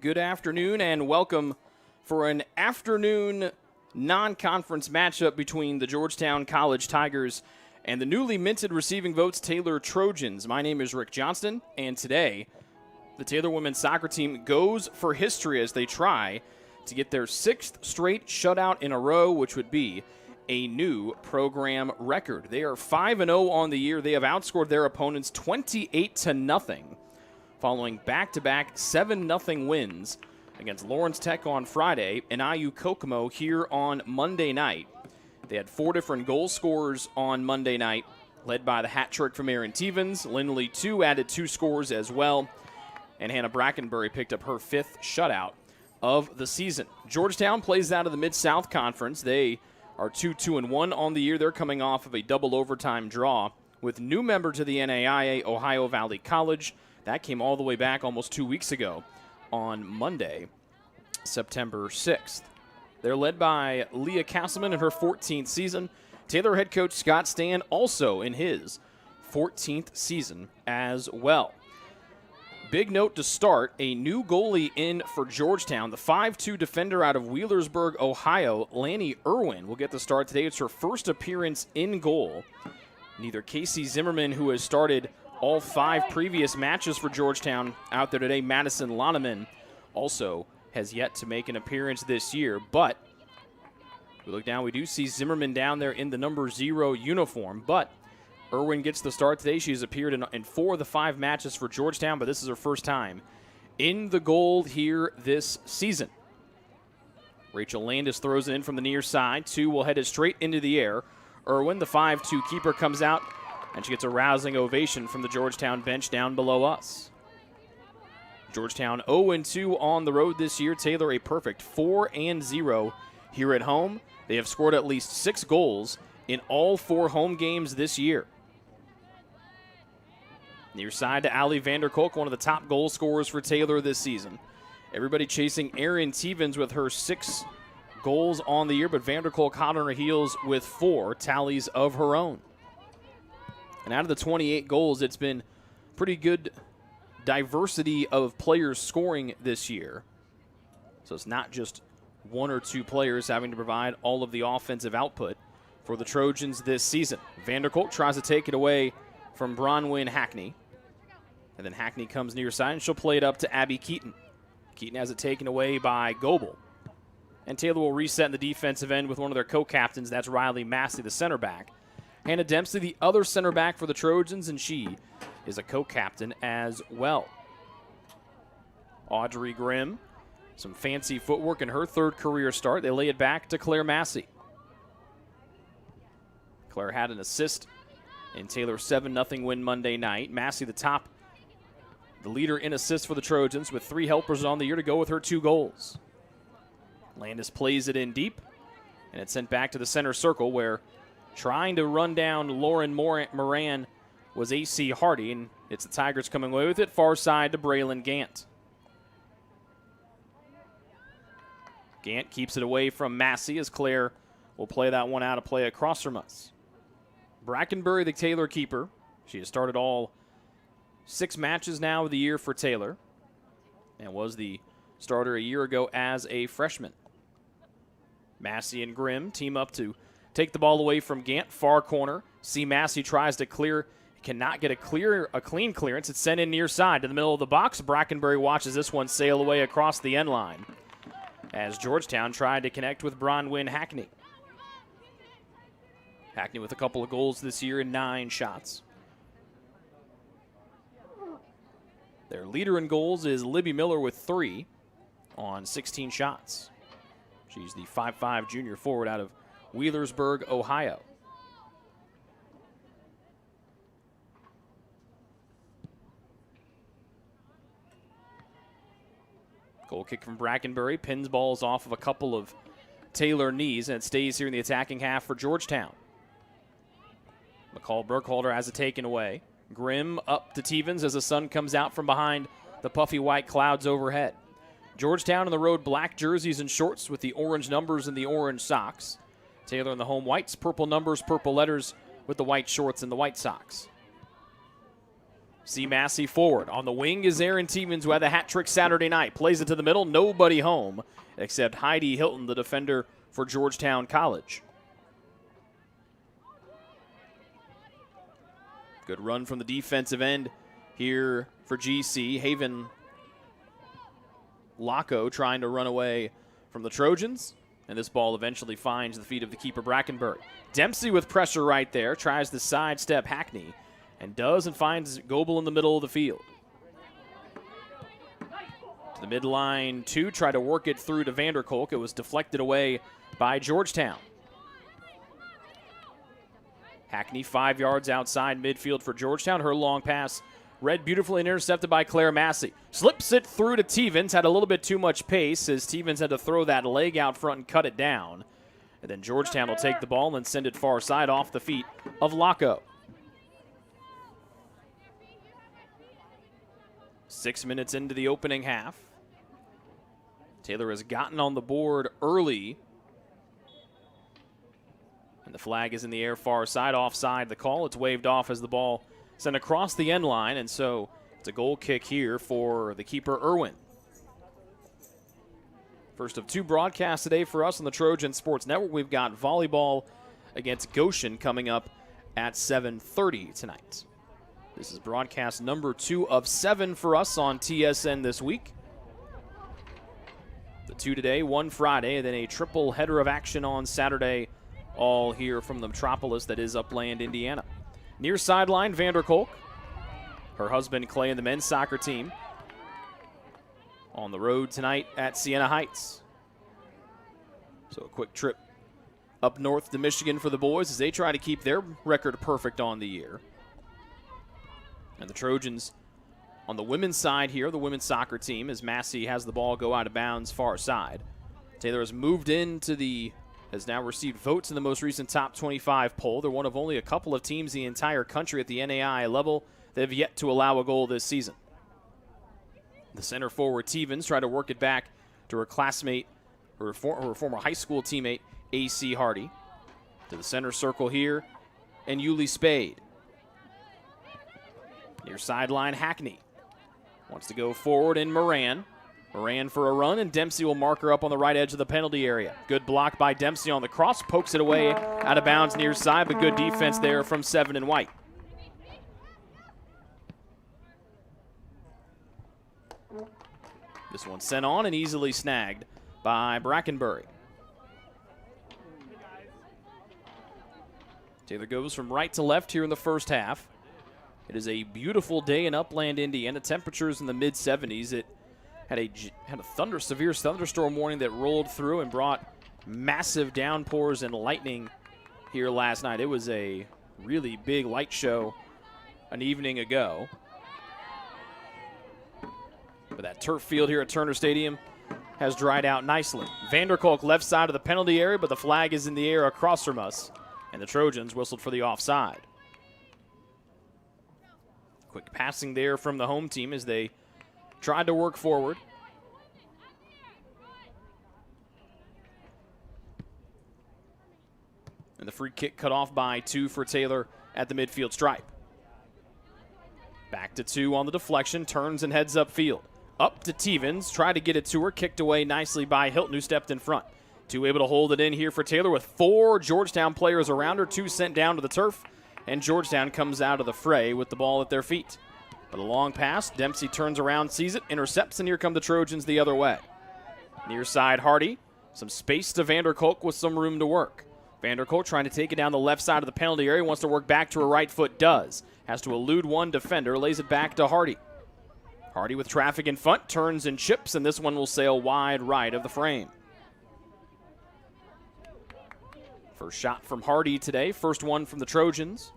Good afternoon and welcome for an afternoon non-conference matchup between the Georgetown College Tigers and the newly minted receiving votes Taylor Trojans. My name is Rick Johnston, and today the Taylor women's soccer team goes for history as they try to get their sixth straight shutout in a row, which would be a new program record. They are 5-0 on the year. They have outscored their opponents 28-0. Following back-to-back 7-0 wins against Lawrence Tech on Friday and IU Kokomo here on Monday night. They had 4 different goal scorers on Monday night, led by the hat trick from Erin Tevens. Lindley, too, added 2 scores as well, and Hannah Brackenbury picked up her 5th shutout of the season. Georgetown plays out of the Mid-South Conference. They are 2-2-1 on the year. They're coming off of a double overtime draw with new member to the NAIA, Ohio Valley College. That came all the way back almost 2 weeks ago on Monday, September 6th. They're led by Leah Castleman in her 14th season. Taylor head coach Scott Stan also in his 14th season as well. Big note to start, a new goalie in for Georgetown. The 5'2 defender out of Wheelersburg, Ohio, Lanny Irwin, will get the start today. It's her first appearance in goal. Neither Casey Zimmerman, who has started all 5 previous matches for Georgetown out there today, Madison Loneman, also has yet to make an appearance this year. But we look down, we do see Zimmerman down there in the number 0 uniform. But Irwin gets the start today. She's appeared in 4 of the 5 matches for Georgetown, but this is her first time in the goal here this season. Rachel Landis throws it in from the near side. 2 will head it straight into the air. Irwin, the 5'2 keeper, comes out, and she gets a rousing ovation from the Georgetown bench down below us. Georgetown 0-2 on the road this year. Taylor a perfect 4-0 here at home. They have scored at least 6 goals in all 4 home games this year. Near side to Allie Vanderkolk, one of the top goal scorers for Taylor this season. Everybody chasing Erin Tevens with her 6 goals on the year, but Vanderkolk hot on her heels with 4 tallies of her own. And out of the 28 goals, it's been pretty good diversity of players scoring this year. So it's not just 1 or 2 players having to provide all of the offensive output for the Trojans this season. Vanderkolk tries to take it away from Bronwyn Hackney. And then Hackney comes near side, and she'll play it up to Abby Keaton. Keaton has it taken away by Goebel. And Taylor will reset in the defensive end with one of their co-captains. That's Riley Massey, the center back. Hannah Dempsey, the other center back for the Trojans, and she is a co-captain as well. Audrey Grimm, some fancy footwork in her 3rd career start. They lay it back to Claire Massey. Claire had an assist in Taylor's 7-0 win Monday night. Massey, the top the leader in assists for the Trojans, with 3 helpers on the year to go with her 2 goals. Landis plays it in deep, and it's sent back to the center circle, where trying to run down Lauren Moran was A.C. Hardy, and it's the Tigers coming away with it, far side to Braylon Gant. Gant keeps it away from Massey, as Claire will play that one out of play across from us. Brackenbury, the Taylor keeper. She has started all 6 matches now of the year for Taylor, and was the starter a year ago as a freshman. Massey and Grimm team up to take the ball away from Gant, far corner. See Massey tries to clear, cannot get a clean clearance. It's sent in near side to the middle of the box. Brackenbury watches this one sail away across the end line, as Georgetown tried to connect with Bronwyn Hackney. Hackney with a couple of goals this year in 9 shots. Their leader in goals is Libby Miller with 3 on 16 shots. She's the 5'5" junior forward out of Wheelersburg, Ohio. Goal kick from Brackenbury, pins balls off of a couple of Taylor knees, and it stays here in the attacking half for Georgetown. McCall Burkhalter has it taken away. Grimm up to Tevens as the sun comes out from behind the puffy white clouds overhead. Georgetown on the road, black jerseys and shorts with the orange numbers and the orange socks. Taylor in the home whites, purple numbers, purple letters with the white shorts and the white socks. See Massey forward. On the wing is Aaron Tevens, who had the hat trick Saturday night. Plays it to the middle, nobody home except Heidi Hilton, the defender for Georgetown College. Good run from the defensive end here for GC. Haven Laco trying to run away from the Trojans, and this ball eventually finds the feet of the keeper Brackenbury. Dempsey with pressure right there, tries to sidestep Hackney, and does, and finds Goebel in the middle of the field. To the midline, 2, try to work it through to Vanderkolk. It was deflected away by Georgetown. Hackney 5 yards outside midfield for Georgetown. Her long pass read beautifully and intercepted by Claire Massey. Slips it through to Tevens. Had a little bit too much pace as Tevens had to throw that leg out front and cut it down. And then Georgetown will take the ball and send it far side off the feet of Laco. 6 minutes into the opening half. Taylor has gotten on the board early. And the flag is in the air far side, offside the call. It's waved off as the ball sent across the end line, and so it's a goal kick here for the keeper, Irwin. First of 2 broadcasts today for us on the Trojan Sports Network. We've got volleyball against Goshen coming up at 7:30 tonight. This is broadcast number 2 of 7 for us on TSN this week. The 2 today, 1 Friday, and then a triple header of action on Saturday, all here from the metropolis that is Upland, Indiana. Near sideline, Vanderkolk. Her husband, Clay, and the men's soccer team on the road tonight at Siena Heights. So a quick trip up north to Michigan for the boys as they try to keep their record perfect on the year. And the Trojans on the women's side here, the women's soccer team, as Massey has the ball go out of bounds far side. Taylor has moved into has now received votes in the most recent top 25 poll. They're one of only a couple of teams in the entire country at the NAIA level that have yet to allow a goal this season. The center forward, Tevens, tried to work it back to her classmate, her former high school teammate, A.C. Hardy. To the center circle here, and Yuli Spade. Near sideline, Hackney wants to go forward in Moran. Moran for a run, and Dempsey will mark her up on the right edge of the penalty area. Good block by Dempsey on the cross, pokes it away out of bounds near side, but good defense there from Seven and White. This one sent on and easily snagged by Brackenbury. Taylor goes from right to left here in the first half. It is a beautiful day in Upland, Indiana. Temperatures in the mid-70s. It had a severe thunderstorm warning that rolled through and brought massive downpours and lightning here last night. It was a really big light show an evening ago. But that turf field here at Turner Stadium has dried out nicely. Vanderkolk left side of the penalty area, but the flag is in the air across from us, and the Trojans whistled for the offside. Quick passing there from the home team as they tried to work forward. And the free kick cut off by 2 for Taylor at the midfield stripe. Back to 2 on the deflection, turns and heads upfield. Up to Tevens, tried to get it to her, kicked away nicely by Hilton, who stepped in front. 2 able to hold it in here for Taylor with 4 Georgetown players around her, 2 sent down to the turf, and Georgetown comes out of the fray with the ball at their feet. But a long pass, Dempsey turns around, sees it, intercepts, and here come the Trojans the other way. Near side Hardy, some space to Vanderkolk with some room to work. Vanderkolk trying to take it down the left side of the penalty area, wants to work back to her right foot, does. Has to elude one defender, lays it back to Hardy. Hardy with traffic in front, turns and chips, and this one will sail wide right of the frame. First shot from Hardy today, first one from the Trojans.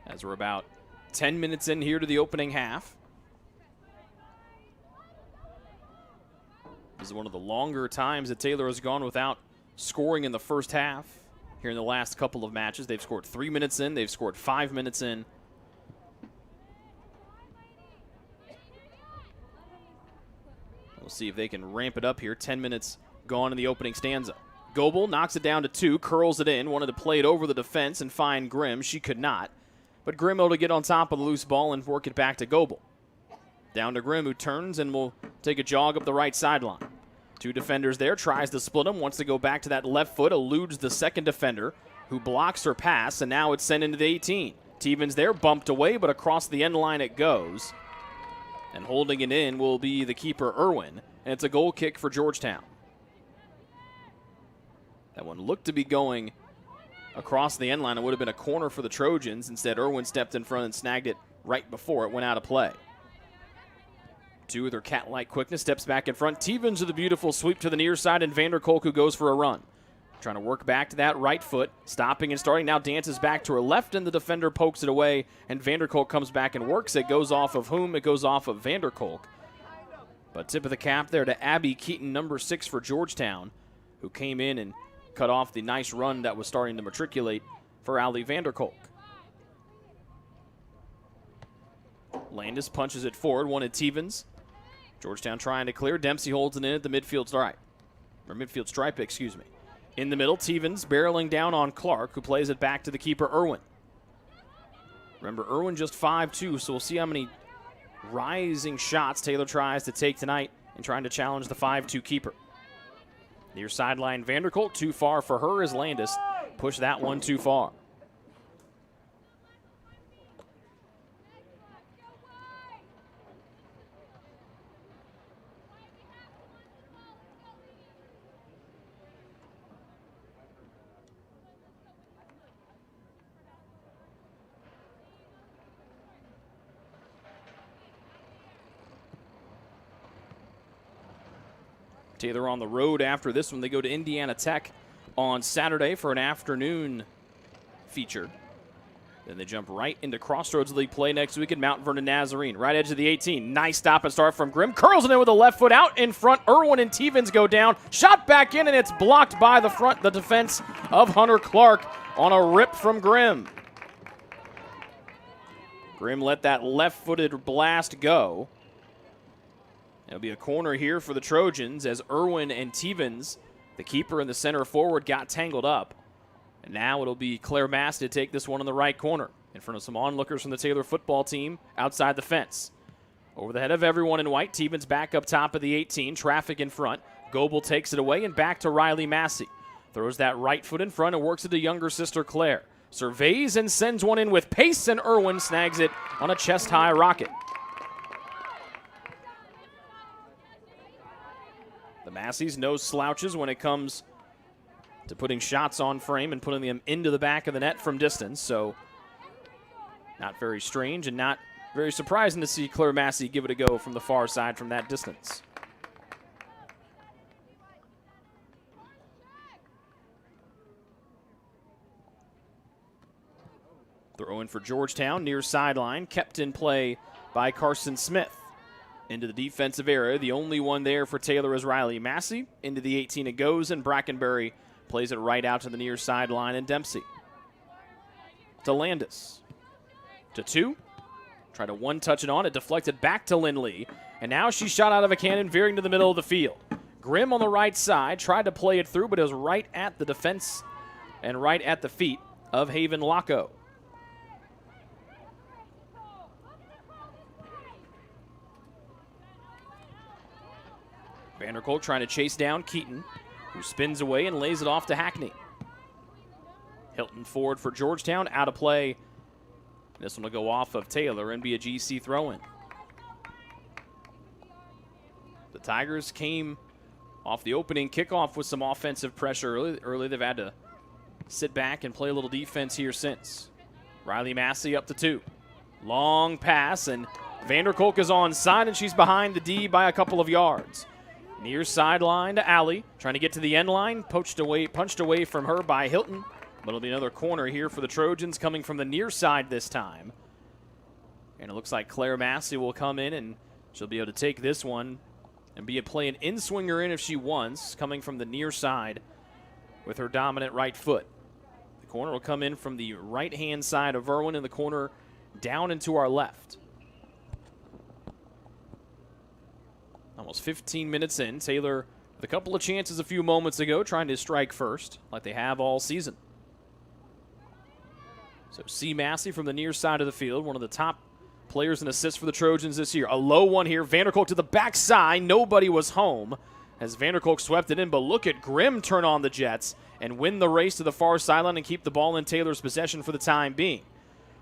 As we're about 10 minutes in here to the opening half. This is one of the longer times that Taylor has gone without scoring in the first half. Here in the last couple of matches, they've scored 3 minutes in, they've scored 5 minutes in. We'll see if they can ramp it up here. 10 minutes gone in the opening stanza. Goebel knocks it down to 2, curls it in, wanted to play it over the defense and find Grimm. She could not. But Grimm able to get on top of the loose ball and work it back to Goebel. Down to Grimm, who turns and will take a jog up the right sideline. 2 defenders there, tries to split him, wants to go back to that left foot, eludes the second defender, who blocks her pass, and now it's sent into the 18. Tevens there, bumped away, but across the end line it goes. And holding it in will be the keeper, Irwin, and it's a goal kick for Georgetown. That one looked to be going across the end line. It would have been a corner for the Trojans. Instead, Irwin stepped in front and snagged it right before it went out of play. 2 with her cat-like quickness, steps back in front. Tevens with a beautiful sweep to the near side, and Vanderkolk, who goes for a run. Trying to work back to that right foot, stopping and starting. Now dances back to her left, and the defender pokes it away, and Vanderkolk comes back and works. It goes off of whom? It goes off of Vanderkolk. But tip of the cap there to Abby Keaton, number 6 for Georgetown, who came in and cut off the nice run that was starting to matriculate for Allie Vanderkolk. Landis punches it forward, wanted Tevens. Georgetown trying to clear. Dempsey holds it in at the midfield stripe. Or midfield stripe, excuse me. In the middle, Tevens barreling down on Clark, who plays it back to the keeper, Irwin. Remember, Irwin just 5'2", so we'll see how many rising shots Taylor tries to take tonight in trying to challenge the 5'2" keeper. Near sideline, Vanderkolk, too far for her as Landis pushed that one too far. Taylor on the road after this one. They go to Indiana Tech on Saturday for an afternoon feature. Then they jump right into Crossroads League play next week at Mount Vernon Nazarene. Right edge of the 18. Nice stop and start from Grimm. Curls it in with the left foot out in front. Irwin and Tevens go down. Shot back in, and it's blocked by the defense of Hunter Clark on a rip from Grimm. Grimm let that left-footed blast go. It'll be a corner here for the Trojans as Irwin and Tevens, the keeper and the center forward, got tangled up. And now it'll be Claire Mass to take this one in the right corner in front of some onlookers from the Taylor football team outside the fence. Over the head of everyone in white, Tevens back up top of the 18, traffic in front. Goebel takes it away and back to Riley Massey. Throws that right foot in front and works it to younger sister Claire. Surveys and sends one in with pace, and Irwin snags it on a chest-high rocket. The Masseys, no slouches when it comes to putting shots on frame and putting them into the back of the net from distance. So not very strange and not very surprising to see Claire Massey give it a go from the far side from that distance. Throw in for Georgetown, near sideline, kept in play by Carson Smith. Into the defensive area, the only one there for Taylor is Riley Massey. Into the 18 it goes, and Brackenbury plays it right out to the near sideline, and Dempsey. To Landis. To 2. Try to one-touch it on. It deflected back to Lindley. And now she's shot out of a cannon, veering to the middle of the field. Grimm on the right side. Tried to play it through, but it was right at the defense and right at the feet of Haven Locko. Vanderkolk trying to chase down Keaton, who spins away and lays it off to Hackney. Hilton forward for Georgetown, out of play. This one will go off of Taylor and be a GC throw-in. The Tigers came off the opening kickoff with some offensive pressure early. They've had to sit back and play a little defense here since. Riley Massey up to 2. Long pass, and Vanderkolk is onside, and she's behind the D by a couple of yards. Near sideline to Alley, trying to get to the end line, punched away from her by Hilton. But it'll be another corner here for the Trojans, coming from the near side this time. And it looks like Claire Massey will come in, and she'll be able to take this one and be a play an in-swinger in if she wants, coming from the near side with her dominant right foot. The corner will come in from the right-hand side of Irwin, and the corner down into our left. Almost 15 minutes in. Taylor with a couple of chances a few moments ago, trying to strike first, like they have all season. So C. Massey from the near side of the field, one of the top players in assists for the Trojans this year. A low one here. Vanderkolk to the backside. Nobody was home as Vanderkolk swept it in, but look at Grimm turn on the Jets and win the race to the far sideline and keep the ball in Taylor's possession for the time being.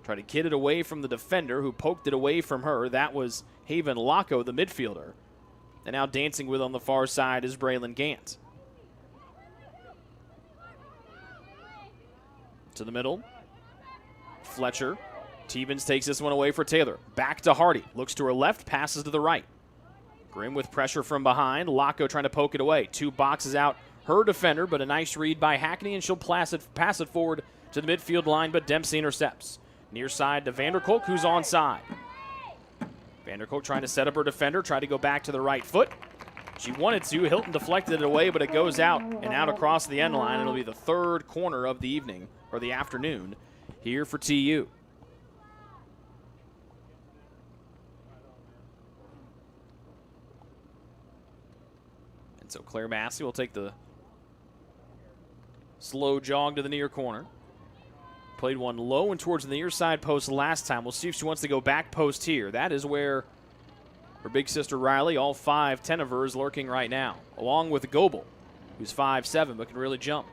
Try to get it away from the defender who poked it away from her. That was Haven Locko, the midfielder. And now dancing with on the far side is Braylon Gant. To the middle. Fletcher. Tevens takes this one away for Taylor. Back to Hardy. Looks to her left, passes to the right. Grimm with pressure from behind. Locko trying to poke it away. 2 boxes out her defender, but a nice read by Hackney, and she'll pass it forward to the midfield line, but Dempsey intercepts. Near side to Vanderkolk, who's onside. Vanderkolk trying to set up her defender, try to go back to the right foot. She wanted to. Hilton deflected it away, but it goes out and out across the end line. It'll be the 3rd corner of the evening, or the afternoon, here for TU. And so Claire Massey will take the slow jog to the near corner. Played one low and towards the near side post last time. We'll see if she wants to go back post here. That is where her big sister Riley, all 5'10" of her, is lurking right now, along with Goebel, who's 5'7", but can really jump.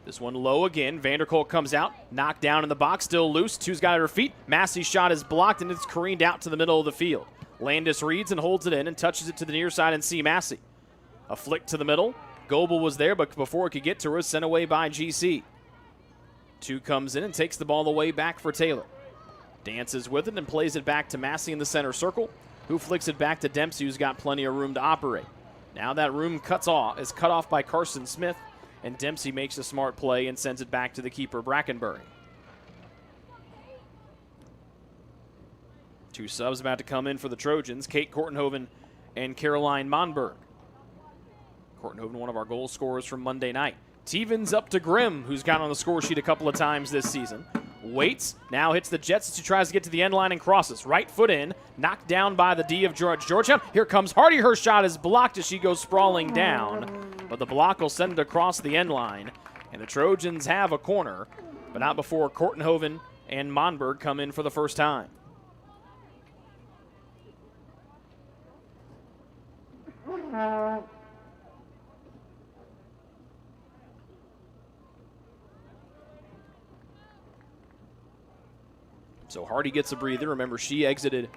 This one low again. Vanderkolk comes out, knocked down in the box, still loose. 2's got at her feet. Massey's shot is blocked, and it's careened out to the middle of the field. Landis reads and holds it in and touches it to the near side and see Massey. A flick to the middle. Goebel was there, but before it could get to her, sent away by GC. 2 comes in and takes the ball away back for Taylor. Dances with it and plays it back to Massey in the center circle, who flicks it back to Dempsey, who's got plenty of room to operate. Now that room is cut off by Carson Smith, and Dempsey makes a smart play and sends it back to the keeper, Brackenbury. 2 subs about to come in for the Trojans, Kate Kortenhoven and Caroline Monberg. Kortenhoven, one of our goal scorers from Monday night. Tevens up to Grimm, who's got on the score sheet a couple of times this season. Waits, now hits the Jets as she tries to get to the end line and crosses. Right foot in, knocked down by the D of Georgetown. Here comes Hardy. Her shot is blocked as she goes sprawling down, but the block will send it across the end line. And the Trojans have a corner, but not before Kortenhoven and Monberg come in for the first time. So Hardy gets a breather. Remember, she exited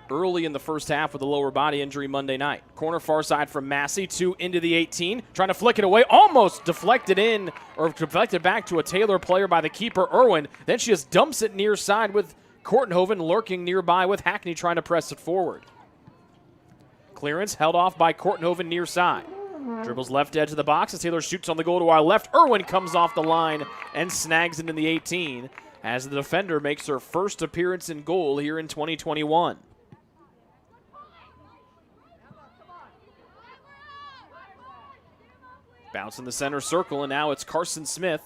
early in the first half with a lower body injury Monday night. Corner far side from Massey, 2 into the 18. Trying to flick it away. Almost deflected in, or deflected back to a Taylor player by the keeper, Irwin. Then she just dumps it near side with Kortenhoven lurking nearby with Hackney trying to press it forward. Clearance held off by Kortenhoven near side. Dribbles left edge of the box as Taylor shoots on the goal to our left. Irwin comes off the line and snags it in the 18 as the defender makes her first appearance in goal here in 2021. Bounce in the center circle, and now it's Carson Smith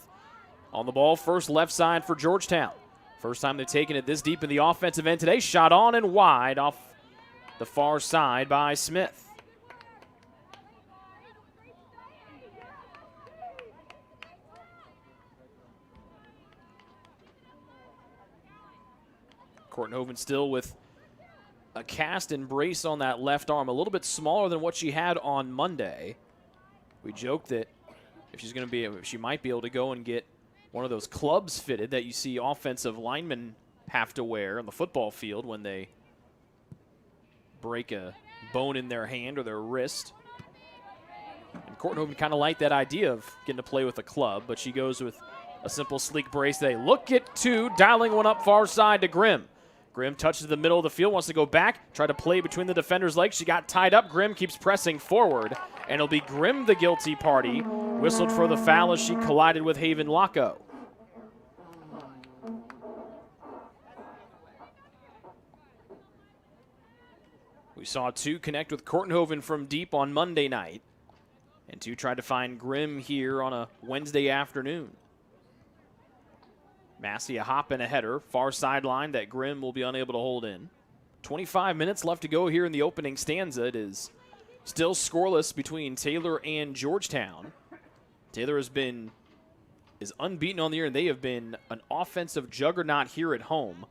on the ball first left side for Georgetown. First time they've taken it this deep in the offensive end today. Shot on and wide off the far side by Smith. Kortenhoven still with a cast and brace on that left arm, a little bit smaller than what she had on Monday. We joked that if she might be able to go and get one of those clubs fitted that you see offensive linemen have to wear on the football field when they break a bone in their hand or their wrist. And Kortenhoven kind of liked that idea of getting to play with a club, but she goes with a simple, sleek brace today. Look at two, dialing one up far side to Grimm. Grimm touches the middle of the field, wants to go back, try to play between the defender's legs. She got tied up. Grimm keeps pressing forward, and it'll be Grimm the guilty party. Whistled for the foul as she collided with Haven Locko. We saw two connect with Kortenhoven from deep on Monday night, and two tried to find Grimm here on a Wednesday afternoon. Massey a hop and a header, far sideline that Grimm will be unable to hold in. 25 minutes left to go here in the opening stanza. It is still scoreless between Taylor and Georgetown. Taylor is unbeaten on the year, and they have been an offensive juggernaut here at home,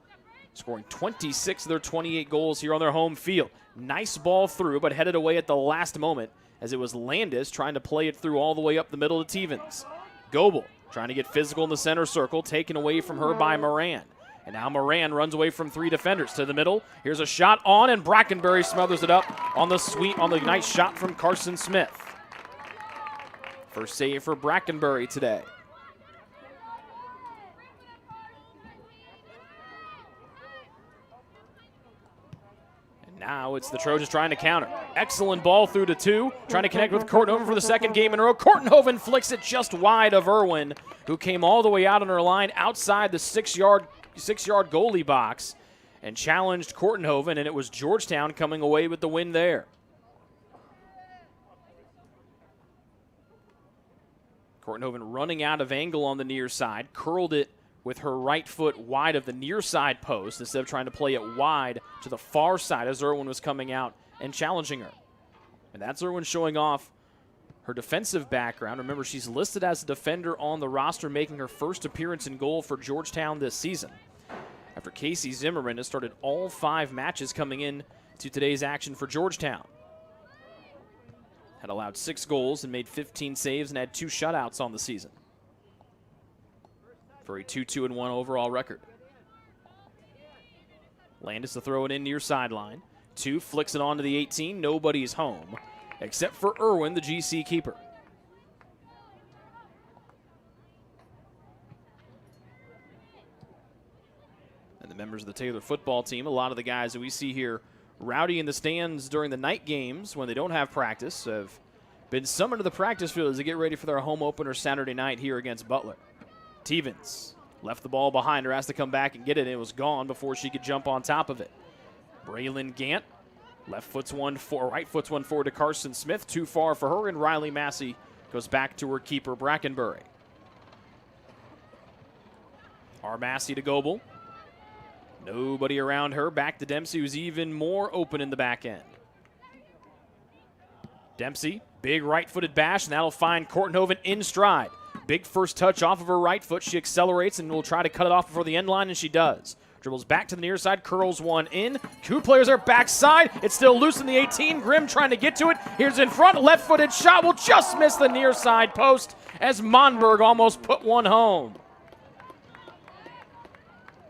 scoring 26 of their 28 goals here on their home field. Nice ball through, but headed away at the last moment as it was Landis trying to play it through all the way up the middle to Tevens. Goebel trying to get physical in the center circle, taken away from her by Moran. And now Moran runs away from three defenders to the middle. Here's a shot on, and Brackenbury smothers it up on the nice shot from Carson Smith. First save for Brackenbury today. Now it's the Trojans trying to counter. Excellent ball through to two. Trying to connect with Kortenhoven for the second game in a row. Kortenhoven flicks it just wide of Irwin, who came all the way out on her line outside the six-yard goalie box and challenged Kortenhoven, and it was Georgetown coming away with the win there. Kortenhoven running out of angle on the near side, curled it with her right foot wide of the near side post instead of trying to play it wide to the far side as Irwin was coming out and challenging her. And that's Irwin showing off her defensive background. Remember, she's listed as a defender on the roster, making her first appearance in goal for Georgetown this season, after Casey Zimmerman has started all 5 matches coming in to today's action for Georgetown. Had allowed 6 goals and made 15 saves and had 2 shutouts on the season, for a 2-2-1 overall record. Landis to throw it in near sideline. 2 flicks it onto the 18. Nobody's home except for Irwin, the GC keeper. And the members of the Taylor football team, a lot of the guys that we see here rowdy in the stands during the night games when they don't have practice, have been summoned to the practice field as they get ready for their home opener Saturday night here against Butler. Tevens left the ball behind her, has to come back and get it, and it was gone before she could jump on top of it. Braylon Gant, right foot's one forward to Carson Smith, too far for her, and Riley Massey goes back to her keeper, Brackenbury. R. Massey to Goebel. Nobody around her, back to Dempsey, who's even more open in the back end. Dempsey, big right-footed bash, and that'll find Kortenhoven in stride. Big first touch off of her right foot. She accelerates and will try to cut it off before the end line, and she does. Dribbles back to the near side, curls one in. 2 players are backside. It's still loose in the 18. Grimm trying to get to it. Here's in front. Left-footed shot will just miss the near side post as Monberg almost put one home.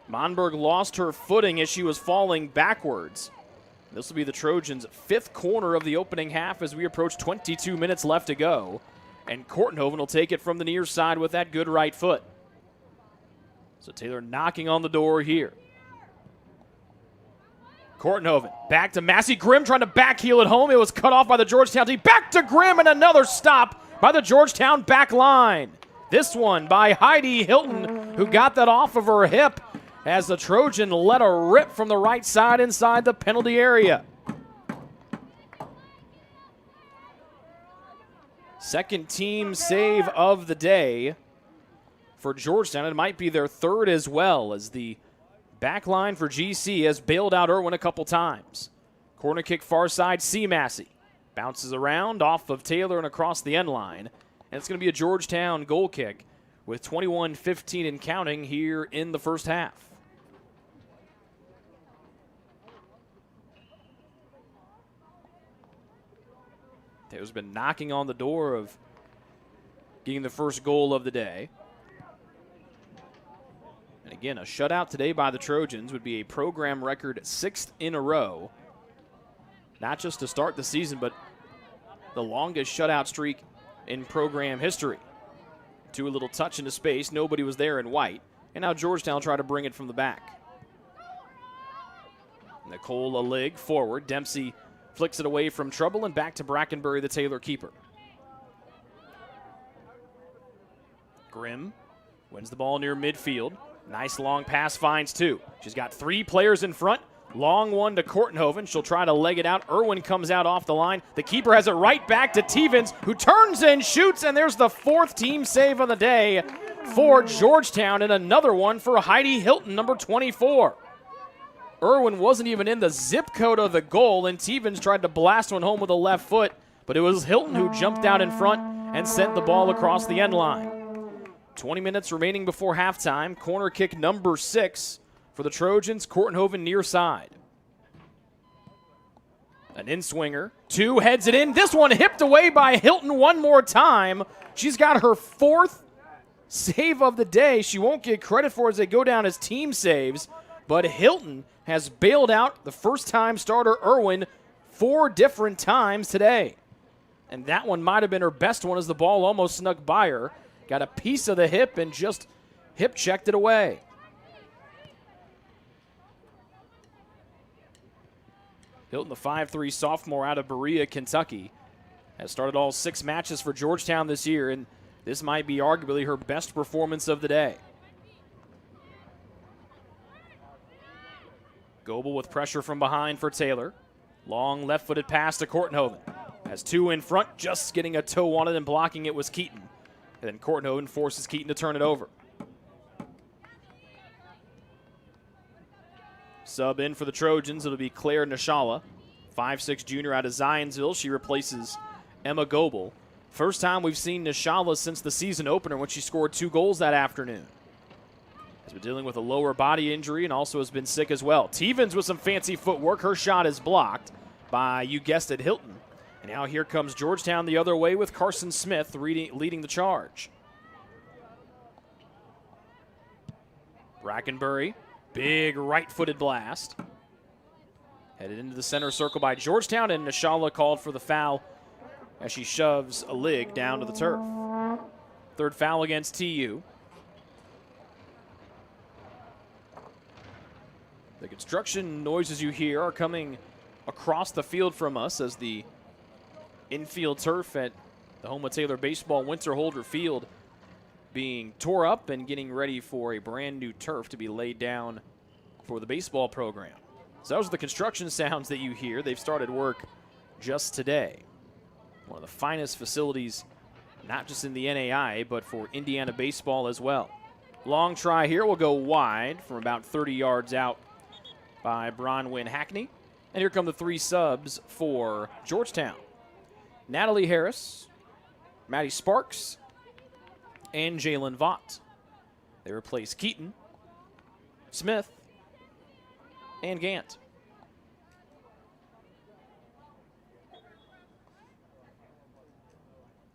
Monberg lost her footing as she was falling backwards. This will be the Trojans' 5th corner of the opening half as we approach 22 minutes left to go. And Kortenhoven will take it from the near side with that good right foot. So Taylor knocking on the door here. Kortenhoven back to Massey. Grimm trying to backheel it home. It was cut off by the Georgetown team. Back to Grimm, and another stop by the Georgetown back line. This one by Heidi Hilton, who got that off of her hip as the Trojan let a rip from the right side inside the penalty area. Second team save of the day for Georgetown. It might be their third as well, as the back line for GC has bailed out Irwin a couple times. Corner kick far side, C. Massey. Bounces around off of Taylor and across the end line. And it's going to be a Georgetown goal kick with 21:15 and counting here in the first half. Taylor's been knocking on the door of getting the first goal of the day. And again, a shutout today by the Trojans would be a program record 6th in a row. Not just to start the season, but the longest shutout streak in program history. To a little touch into space, nobody was there in white. And now Georgetown try to bring it from the back. Nicole Alig forward. Dempsey flicks it away from trouble and back to Brackenbury, the Taylor keeper. Grimm wins the ball near midfield. Nice long pass, finds two. She's got three players in front. Long one to Kortenhoven. She'll try to leg it out. Irwin comes out off the line. The keeper has it right back to Tevens, who turns and shoots, and there's the fourth team save of the day for Georgetown, and another one for Heidi Hilton, number 24. Irwin wasn't even in the zip code of the goal, and Tevens tried to blast one home with a left foot, but it was Hilton who jumped out in front and sent the ball across the end line. 20 minutes remaining before halftime. Corner kick number 6 for the Trojans. Kortenhoven near side. An in-swinger. Two heads it in. This one hipped away by Hilton one more time. She's got her 4th save of the day. She won't get credit for it as they go down as team saves, but Hilton has bailed out the first-time starter Irwin 4 different times today. And that one might have been her best one as the ball almost snuck by her. Got a piece of the hip and just hip-checked it away. Hilton, the 5'3 sophomore out of Berea, Kentucky, has started all 6 matches for Georgetown this year, and this might be arguably her best performance of the day. Goebel with pressure from behind for Taylor. Long left-footed pass to Kortenhoven. Has 2 in front, just getting a toe on it and blocking it was Keaton. And then Kortenhoven forces Keaton to turn it over. Sub in for the Trojans, it'll be Claire Nishala, 5'6 junior out of Zionsville. She replaces Emma Goebel. First time we've seen Nishala since the season opener when she scored 2 goals that afternoon. Has been dealing with a lower body injury and also has been sick as well. Tevens with some fancy footwork. Her shot is blocked by, you guessed it, Hilton. And now here comes Georgetown the other way with Carson Smith leading the charge. Brackenbury, big right-footed blast. Headed into the center circle by Georgetown, and Nishala called for the foul as she shoves a lig down to the turf. 3rd foul against TU. The construction noises you hear are coming across the field from us as the infield turf at the home of Taylor Baseball, Winter Holder Field, being tore up and getting ready for a brand new turf to be laid down for the baseball program. So those are the construction sounds that you hear. They've started work just today. One of the finest facilities, not just in the NAI, but for Indiana baseball as well. Long try here will go wide from about 30 yards out by Bronwyn Hackney. And here come the 3 subs for Georgetown. Natalie Harris, Maddie Sparks, and Jalen Vaught. They replace Keaton, Smith, and Gant.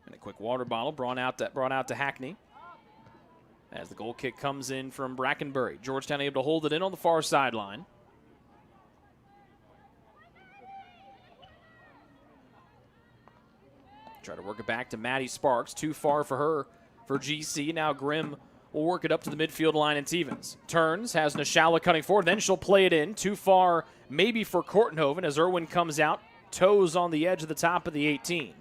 And a quick water bottle brought out to Hackney as the goal kick comes in from Brackenbury. Georgetown able to hold it in on the far sideline. Try to work it back to Maddie Sparks. Too far for her for GC. Now Grimm will work it up to the midfield line and Stevens. Turns, has Nishala cutting forward, then she'll play it in. Too far maybe for Kortenhoven as Irwin comes out, toes on the edge of the top of the 18.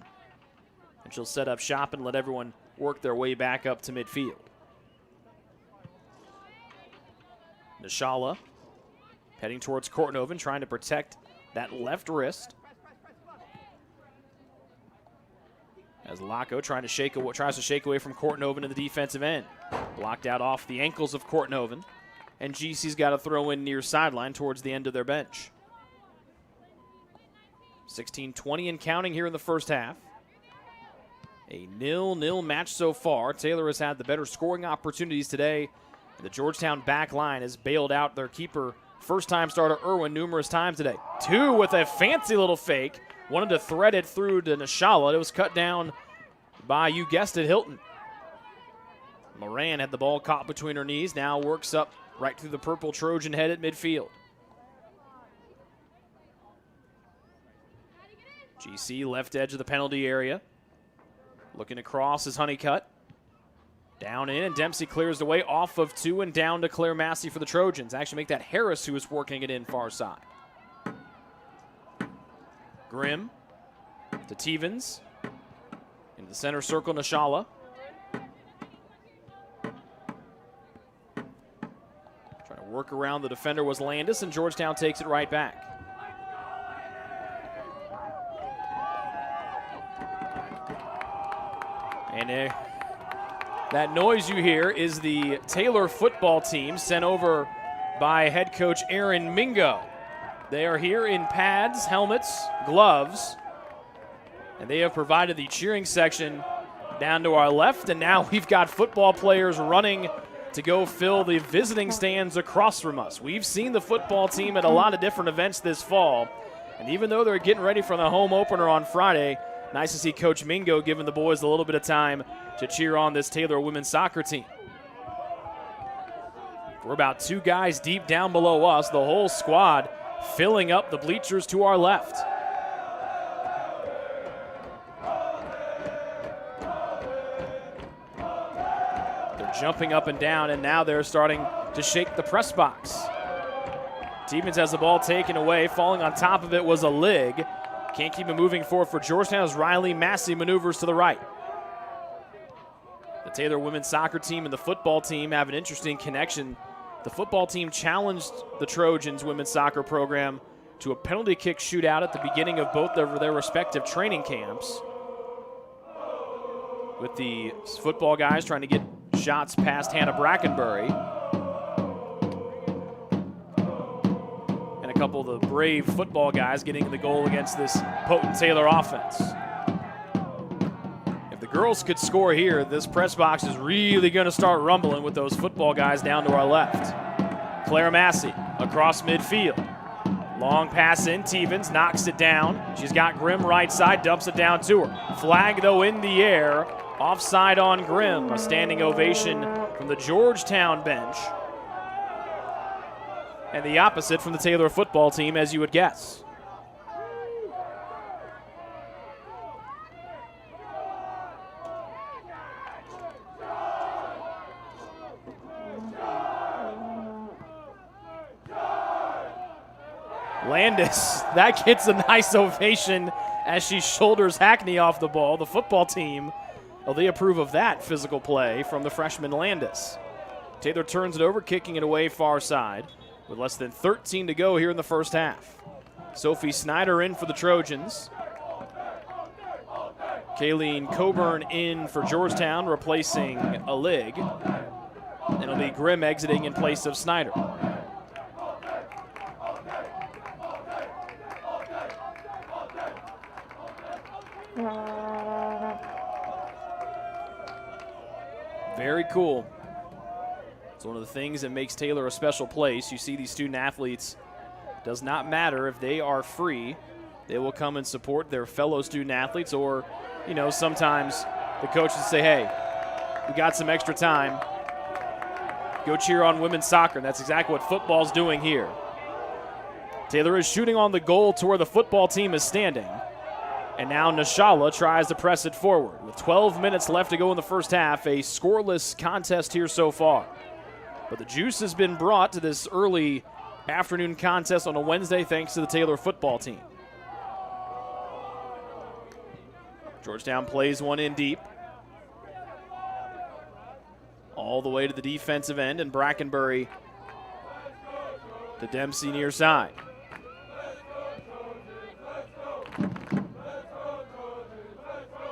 And she'll set up shop and let everyone work their way back up to midfield. Nishala heading towards Kortenhoven, trying to protect that left wrist. As Laco tries to shake away from Kortenhoven in the defensive end. Blocked out off the ankles of Kortenhoven. And GC's got to throw in near sideline towards the end of their bench. 16-20 and counting here in the first half. A 0-0 match so far. Taylor has had the better scoring opportunities today. And the Georgetown back line has bailed out their keeper, first-time starter Irwin, numerous times today. Two with a fancy little fake. Wanted to thread it through to Nishala. It was cut down by, you guessed it, Hilton. Moran had the ball caught between her knees. Now works up right through the purple Trojan head at midfield. GC left edge of the penalty area. Looking across is Honeycutt. Down in, and Dempsey clears the way off of two and down to Claire Massey for the Trojans. Actually make that Harris who is working it in far side. Grimm to Stevens. Into the center circle, Nishala. Trying to work around the defender was Landis, and Georgetown takes it right back. And that noise you hear is the Taylor football team sent over by head coach Aaron Mingo. They are here in pads, helmets, gloves, and they have provided the cheering section down to our left, and now we've got football players running to go fill the visiting stands across from us. We've seen the football team at a lot of different events this fall, and even though they're getting ready for the home opener on Friday, nice to see Coach Mingo giving the boys a little bit of time to cheer on this Taylor women's soccer team. We're about two guys deep down below us, the whole squad filling up the bleachers to our left. They're jumping up and down, and now they're starting to shake the press box. Stevens has the ball taken away. Falling on top of it was a lig. Can't keep it moving forward for Georgetown as Riley Massey maneuvers to the right. The Taylor women's soccer team and the football team have an interesting connection. The football team challenged the Trojans women's soccer program to a penalty kick shootout at the beginning of both their respective training camps, with the football guys trying to get shots past Hannah Brackenbury. And a couple of the brave football guys getting the goal against this potent Taylor offense. If the girls could score here, this press box is really going to start rumbling with those football guys down to our left. Claire Massey across midfield. Long pass in, Stevens knocks it down. She's got Grimm right side, dumps it down to her. Flag, though, in the air. Offside on Grimm. A standing ovation from the Georgetown bench. And the opposite from the Taylor football team, as you would guess. Landis, that gets a nice ovation as she shoulders Hackney off the ball. The football team, well, they approve of that physical play from the freshman Landis. Taylor turns it over, kicking it away far side with less than 13 to go here in the first half. Sophie Snyder in for the Trojans. Kayleen Coburn in for Georgetown, replacing a lig. And it'll be Grimm exiting in place of Snyder. Very cool. It's one of the things that makes Taylor a special place. You see these student athletes, does not matter if they are free, they will come and support their fellow student athletes, or, you know, sometimes the coaches say, hey, we got some extra time, go cheer on women's soccer. And that's exactly what football's doing here. Taylor is shooting on the goal to where the football team is standing. And now Nashala tries to press it forward. With 12 minutes left to go in the first half, a scoreless contest here so far. But the juice has been brought to this early afternoon contest on a Wednesday thanks to the Taylor football team. Georgetown plays one in deep. All the way to the defensive end, and Brackenbury to Dempsey near side.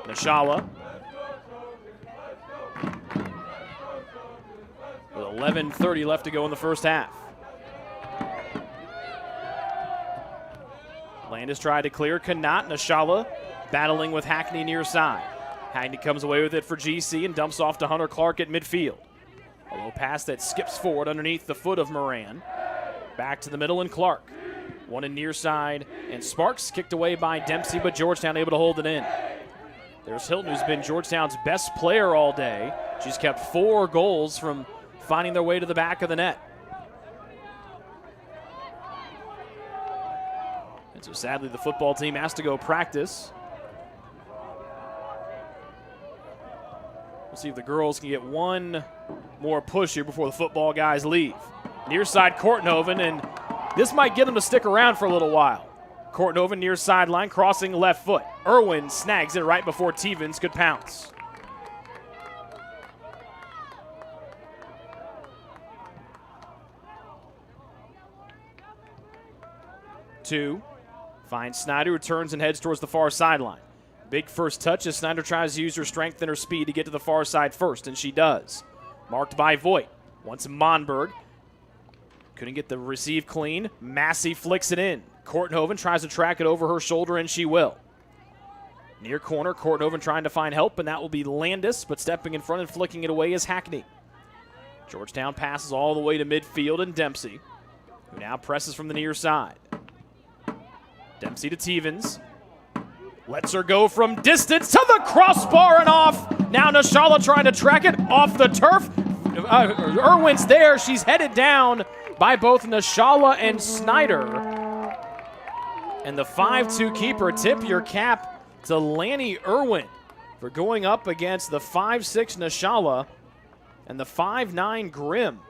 Nashala. With 11:30 left to go in the first half. Landis tried to clear, cannot. Nashala battling with Hackney near side. Hackney comes away with it for GC and dumps off to Hunter Clark at midfield. A low pass that skips forward underneath the foot of Moran. Back to the middle and Clark. One in near side, and Sparks kicked away by Dempsey, but Georgetown able to hold it in. There's Hilton, who's been Georgetown's best player all day. She's kept 4 goals from finding their way to the back of the net. And so sadly, the football team has to go practice. We'll see if the girls can get one more push here before the football guys leave. Near side Kortenhoven, and this might get them to stick around for a little while. Kortenhoven near sideline, crossing left foot. Irwin snags it right before Tevens could pounce. Two. Finds Snyder, who turns and heads towards the far sideline. Big first touch as Snyder tries to use her strength and her speed to get to the far side first, and she does. Marked by Voigt. Once Monberg. Couldn't get the receive clean. Massey flicks it in. Kortenhoven tries to track it over her shoulder, and she will. Near corner, Kortenhoven trying to find help, and that will be Landis, but stepping in front and flicking it away is Hackney. Georgetown passes all the way to midfield, and Dempsey, who now presses from the near side. Dempsey to Tevens. Lets her go from distance to the crossbar and off. Now Nashala trying to track it off the turf. Irwin's there. She's headed down by both Nashala and Snyder. And the 5'2" keeper, tip your cap to Lanny Irwin for going up against the 5'6" Nashala and the 5'9" Grimm.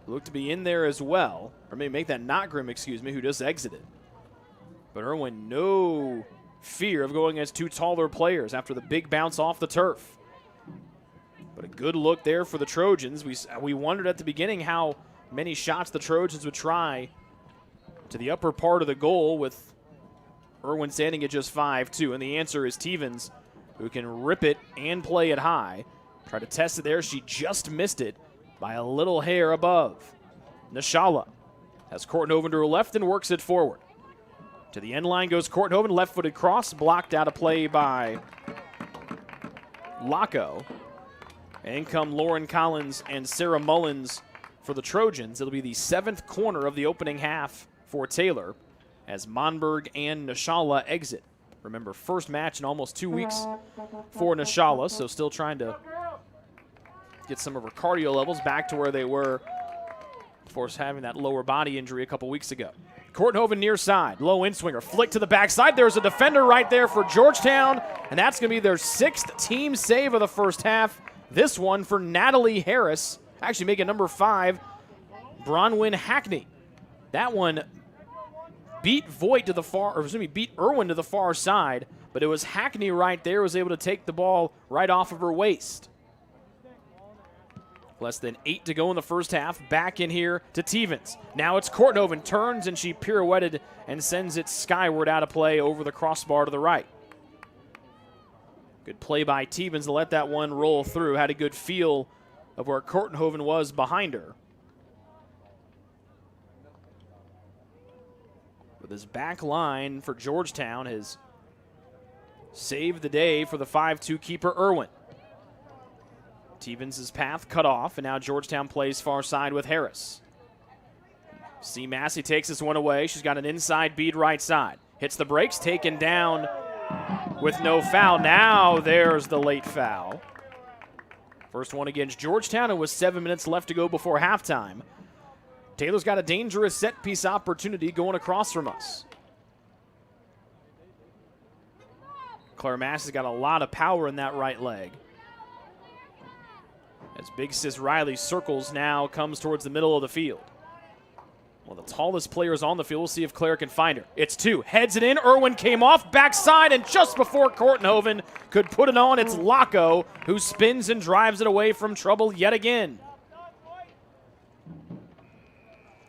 Looked to be in there as well. Or maybe make that not Grimm, excuse me, who just exited. But Irwin, no fear of going against 2 taller players after the big bounce off the turf. But a good look there for the Trojans. We wondered at the beginning how many shots the Trojans would try to the upper part of the goal with Irwin standing at just 5'2", and the answer is Tevens, who can rip it and play it high. Tried to test it there. She just missed it by a little hair above. Nashala has Kortenhoven to her left and works it forward. To the end line goes Kortenhoven, left-footed cross, blocked out of play by Laco. In come Lauren Collins and Sarah Mullins for the Trojans. It'll be the 7th corner of the opening half for Taylor as Monberg and Nashala exit. Remember, first match in almost 2 weeks for Nashala, so still trying to get some of her cardio levels back to where they were before having that lower body injury a couple weeks ago. Kortenhoven near side, low in swinger, flick to the backside. There's a defender right there for Georgetown, and that's going to be their 6th team save of the first half. This one for Natalie Harris, actually making number 5, Bronwyn Hackney. That one beat Voigt to the far, or excuse me, beat Irwin to the far side, but it was Hackney right there, was able to take the ball right off of her waist. Less than 8 to go in the first half. Back in here to Tevens. Now it's Kortenhoven, turns and she pirouetted and sends it skyward out of play over the crossbar to the right. Good play by Tevens to let that one roll through. Had a good feel of where Kortenhoven was behind her. But this back line for Georgetown has saved the day for the 5'2" keeper Irwin. Tevens' path cut off, and now Georgetown plays far side with Harris. C. Massey takes this one away. She's got an inside bead right side. Hits the brakes, taken down with no foul. Now there's the late foul. First one against Georgetown. It was 7 minutes left to go before halftime. Taylor's got a dangerous set-piece opportunity going across from us. Claire Massey's got a lot of power in that right leg. As Big Sis Riley circles now, comes towards the middle of the field. One of the tallest players on the field. We'll see if Claire can find her. It's two. Heads it in. Irwin came off. Backside, and just before Kortenhoven could put it on, it's Laco who spins and drives it away from trouble yet again.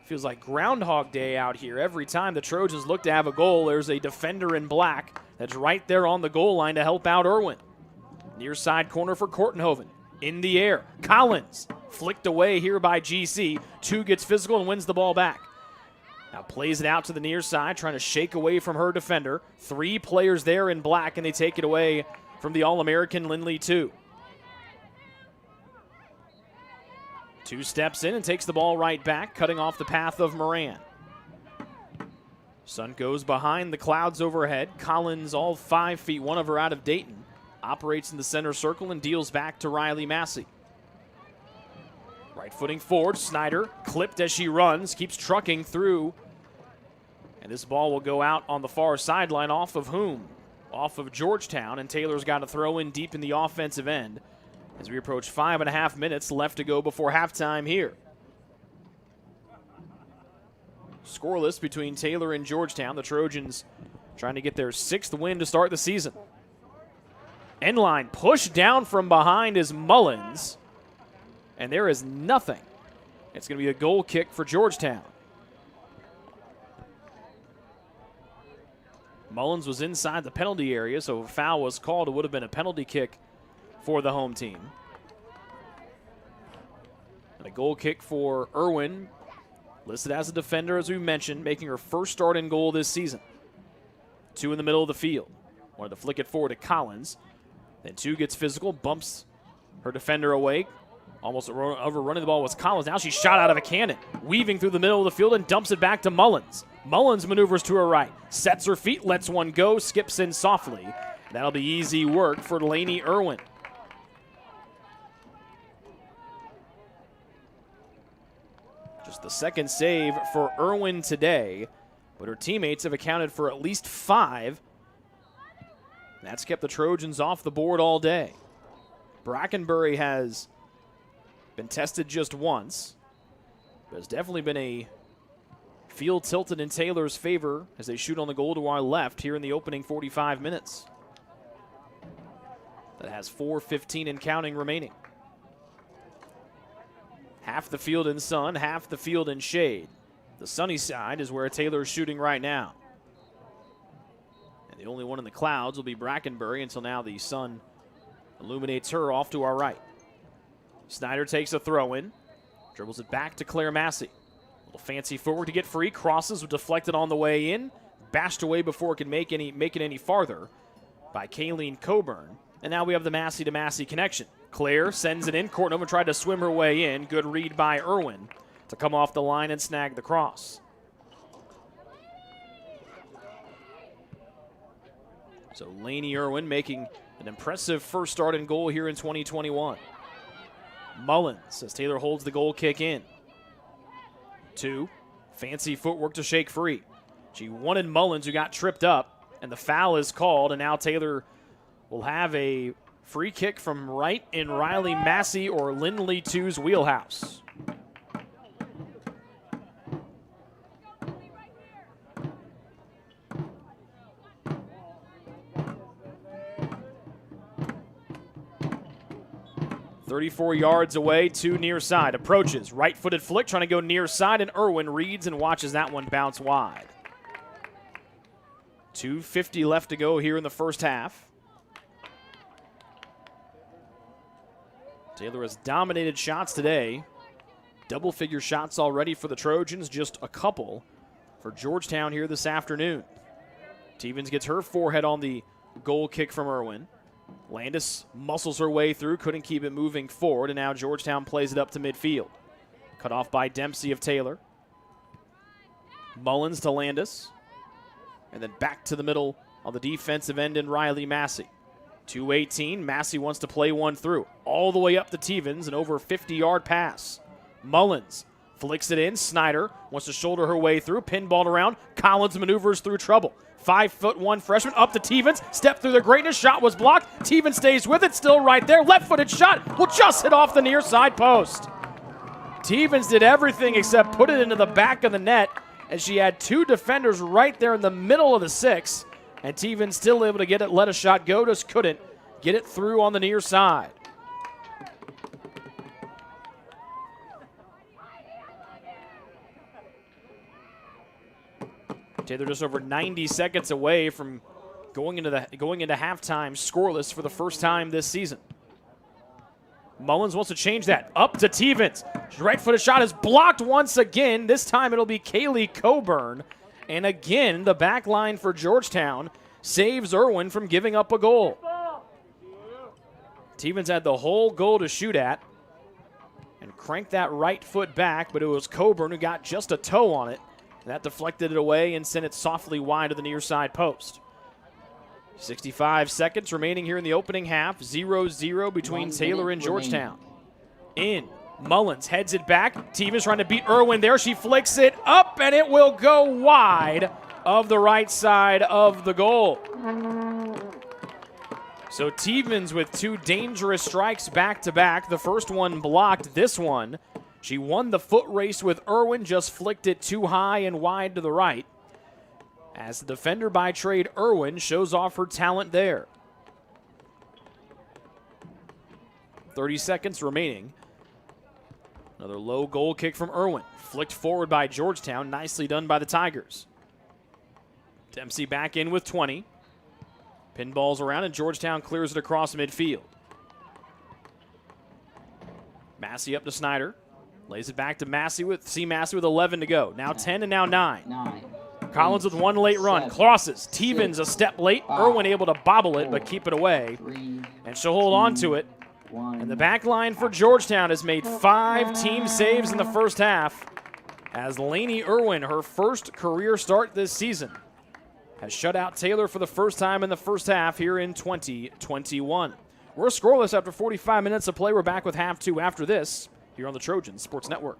Feels like Groundhog Day out here. Every time the Trojans look to have a goal, there's a defender in black that's right there on the goal line to help out Irwin. Near side corner for Kortenhoven. In the air. Collins flicked away here by GC. Two gets physical and wins the ball back. Now plays it out to the near side, trying to shake away from her defender. Three players there in black, and they take it away from the All-American Lindley 2. Two steps in and takes the ball right back, cutting off the path of Moran. Sun goes behind the clouds overhead. Collins, all 5 feet, one of her out of Dayton, operates in the center circle and deals back to Riley Massey. Right footing forward, Snyder clipped as she runs, keeps trucking through. And this ball will go out on the far sideline off of whom? Off of Georgetown, and Taylor's got to throw in deep in the offensive end as we approach 5.5 minutes left to go before halftime here. Scoreless between Taylor and Georgetown. The Trojans trying to get their 6th win to start the season. End line pushed down from behind is Mullins, and there is nothing. It's going to be a goal kick for Georgetown. Mullins was inside the penalty area, so if a foul was called, it would have been a penalty kick for the home team. And a goal kick for Irwin, listed as a defender, as we mentioned, making her first start in goal this season. Two in the middle of the field. Wanted to flick it forward to Collins. Then two gets physical, bumps her defender away. Almost overrunning the ball was Collins. Now she's shot out of a cannon, weaving through the middle of the field and dumps it back to Mullins. Mullins maneuvers to her right, sets her feet, lets one go, skips in softly. That'll be easy work for Lainey Irwin. Just the second save for Irwin today, but her teammates have accounted for at least 5. That's kept the Trojans off the board all day. Brackenbury has been tested just once. There's definitely been a field tilted in Taylor's favor as they shoot on the goal to our left here in the opening 45 minutes. That has 4:15 and counting remaining. Half the field in sun, half the field in shade. The sunny side is where Taylor is shooting right now. And the only one in the clouds will be Brackenbury until now the sun illuminates her off to our right. Snyder takes a throw in, dribbles it back to Claire Massey. A little fancy footwork to get free, crosses, deflected on the way in, bashed away before it can make it any farther by Kayleen Coburn. And now we have the Massey to Massey connection. Claire sends it in. Kortenhoven tried to swim her way in. Good read by Irwin to come off the line and snag the cross. So Lainey Irwin making an impressive first start in goal here in 2021. Mullins as Taylor holds the goal kick in. 2, fancy footwork to shake free. She wanted Mullins, who got tripped up, and the foul is called, and now Taylor will have a free kick from right in Riley Massey or Lindley 2's wheelhouse. "34 yards away to near side. Approaches, right-footed flick, trying to go near side, and Irwin reads and watches that one bounce wide. 2:50 left to go here in the first half. Taylor has dominated shots today. Double-figure shots already for the Trojans, just a couple for Georgetown here this afternoon. Stevens gets her forehead on the goal kick from Irwin. Landis muscles her way through, couldn't keep it moving forward, and now Georgetown plays it up to midfield. Cut off by Dempsey of Taylor. Mullins to Landis. And then back to the middle on the defensive end in Riley Massey. 2:18, Massey wants to play one through. All the way up to Stevens, an over 50-yard pass. Mullins flicks it in. Snyder wants to shoulder her way through, pinballed around. Collins maneuvers through trouble. 5'1" freshman up to Tevens. Step through the greatness. Shot was blocked. Tevens stays with it. Still right there. Left-footed shot will just hit off the near side post. Tevens did everything except put it into the back of the net, and she had two defenders right there in the middle of the six. And Tevens still able to get it, let a shot go, just couldn't get it through on the near side. Taylor just over 90 seconds away from going into halftime scoreless for the first time this season. Mullins wants to change that. Up to Tevens. Right-footed shot is blocked once again. This time it'll be Kaylee Coburn. And again, the back line for Georgetown saves Irwin from giving up a goal. Tevens had the whole goal to shoot at and cranked that right foot back, but it was Coburn who got just a toe on it. That deflected it away and sent it softly wide to the near side post. 65 seconds remaining here in the opening half. 0-0 between Taylor and Georgetown. In. Mullins heads it back. Tevens trying to beat Irwin there. She flicks it up, and it will go wide of the right side of the goal. So Tevens with two dangerous strikes back-to-back. The first one blocked. This one, she won the foot race with Irwin, just flicked it too high and wide to the right. As the defender by trade, Irwin shows off her talent there. 30 seconds remaining. Another low goal kick from Irwin. Flicked forward by Georgetown. Nicely done by the Tigers. Dempsey back in with 20. Pinballs around, and Georgetown clears it across midfield. Massey up to Snyder. Lays it back to Massey with 11 to go. Now 10 and now 9. Collins with one late run. Crosses. Tevens a step late. Irwin able to bobble it but keep it away. And she'll hold on to it. And the back line for Georgetown has made 5 team saves in the first half, as Lainey Irwin, her first career start this season, has shut out Taylor for the first time in the first half here in 2021. We're scoreless after 45 minutes of play. We're back with half 2 after this here on the Trojan Sports Network.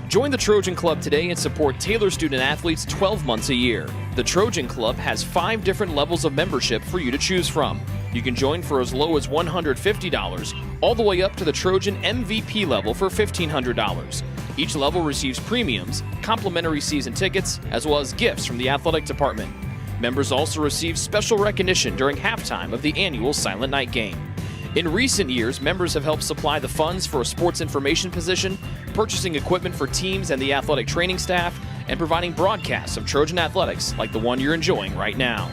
Join the Trojan Club today and support Taylor student athletes 12 months a year. The Trojan Club has 5 different levels of membership for you to choose from. You can join for as low as $150, all the way up to the Trojan MVP level for $1,500. Each level receives premiums, complimentary season tickets, as well as gifts from the athletic department. Members also receive special recognition during halftime of the annual Silent Night game. In recent years, members have helped supply the funds for a sports information position, purchasing equipment for teams and the athletic training staff, and providing broadcasts of Trojan athletics like the one you're enjoying right now.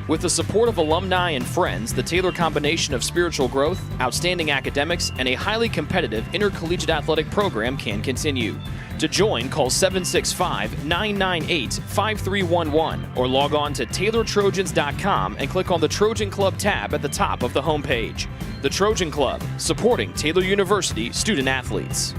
With the support of alumni and friends, the Taylor combination of spiritual growth, outstanding academics, and a highly competitive intercollegiate athletic program can continue. To join, call 765-998-5311 or log on to TaylorTrojans.com and click on the Trojan Club tab at the top of the homepage. The Trojan Club, supporting Taylor University student athletes.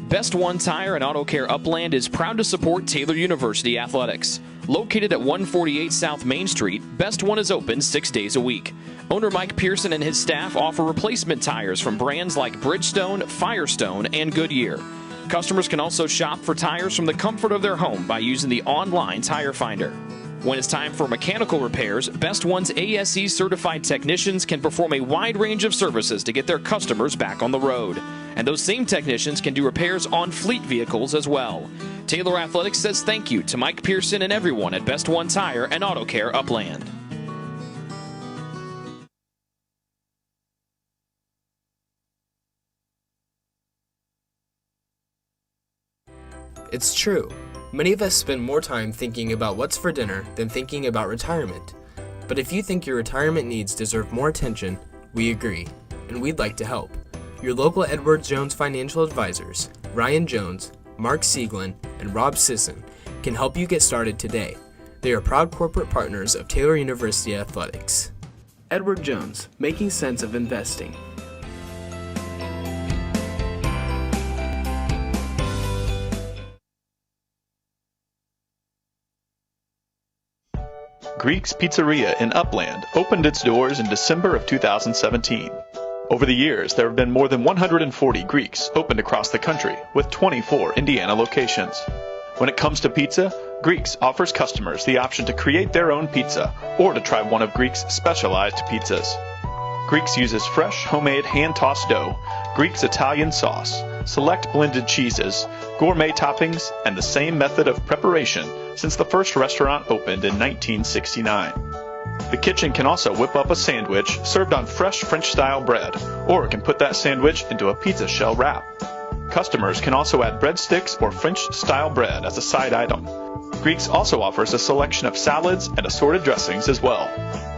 Best One Tire and Auto Care Upland is proud to support Taylor University athletics. Located at 148 South Main Street, Best One is open 6 days a week. Owner Mike Pearson and his staff offer replacement tires from brands like Bridgestone, Firestone, and Goodyear. Customers can also shop for tires from the comfort of their home by using the online tire finder. When it's time for mechanical repairs, Best One's ASE certified technicians can perform a wide range of services to get their customers back on the road. And those same technicians can do repairs on fleet vehicles as well. Taylor Athletics says thank you to Mike Pearson and everyone at Best One Tire and Auto Care Upland. It's true. Many of us spend more time thinking about what's for dinner than thinking about retirement. But if you think your retirement needs deserve more attention, we agree, and we'd like to help. Your local Edward Jones financial advisors, Ryan Jones, Mark Sieglin, and Rob Sisson, can help you get started today. They are proud corporate partners of Taylor University Athletics. Edward Jones, making sense of investing. Greek's Pizzeria in Upland opened its doors in December of 2017. Over the years, there have been more than 140 Greeks opened across the country, with 24 Indiana locations. When it comes to pizza, Greeks offers customers the option to create their own pizza or to try one of Greek's specialized pizzas. Greeks uses fresh, homemade, hand-tossed dough, Greek's Italian sauce, select blended cheeses, gourmet toppings, and the same method of preparation since the first restaurant opened in 1969. The kitchen can also whip up a sandwich served on fresh French-style bread, or it can put that sandwich into a pizza shell wrap. Customers can also add breadsticks or French-style bread as a side item. Greeks also offers a selection of salads and assorted dressings as well.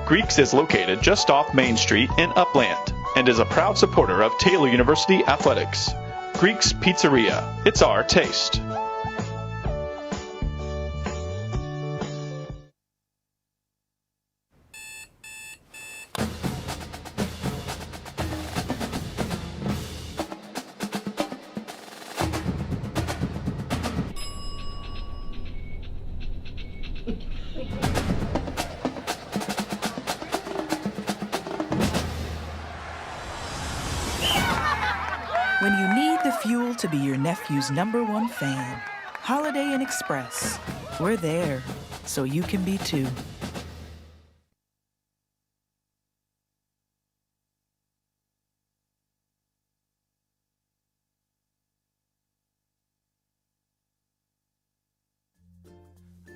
Greeks is located just off Main Street in Upland and is a proud supporter of Taylor University Athletics. Greek's Pizzeria, it's our taste. When you need the fuel to be your nephew's #1 fan, Holiday Inn Express. We're there, so you can be too.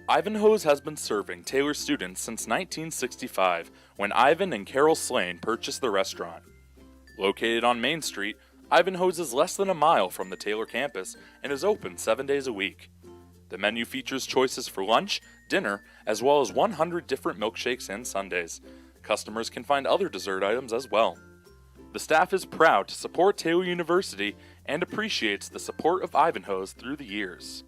Ivanhoe's has been serving Taylor students since 1965, when Ivan and Carol Slane purchased the restaurant. Located on Main Street, Ivanhoe's is less than a mile from the Taylor campus and is open 7 days a week. The menu features choices for lunch, dinner, as well as 100 different milkshakes and sundaes. Customers can find other dessert items as well. The staff is proud to support Taylor University and appreciates the support of Ivanhoe's through the years.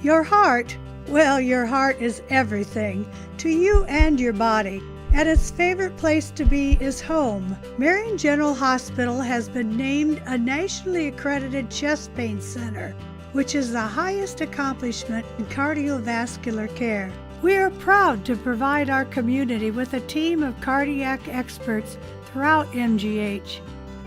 Your heart, well, your heart is everything to you and your body, and its favorite place to be is home. Marion General Hospital has been named a nationally accredited chest pain center, which is the highest accomplishment in cardiovascular care. We are proud to provide our community with a team of cardiac experts throughout MGH.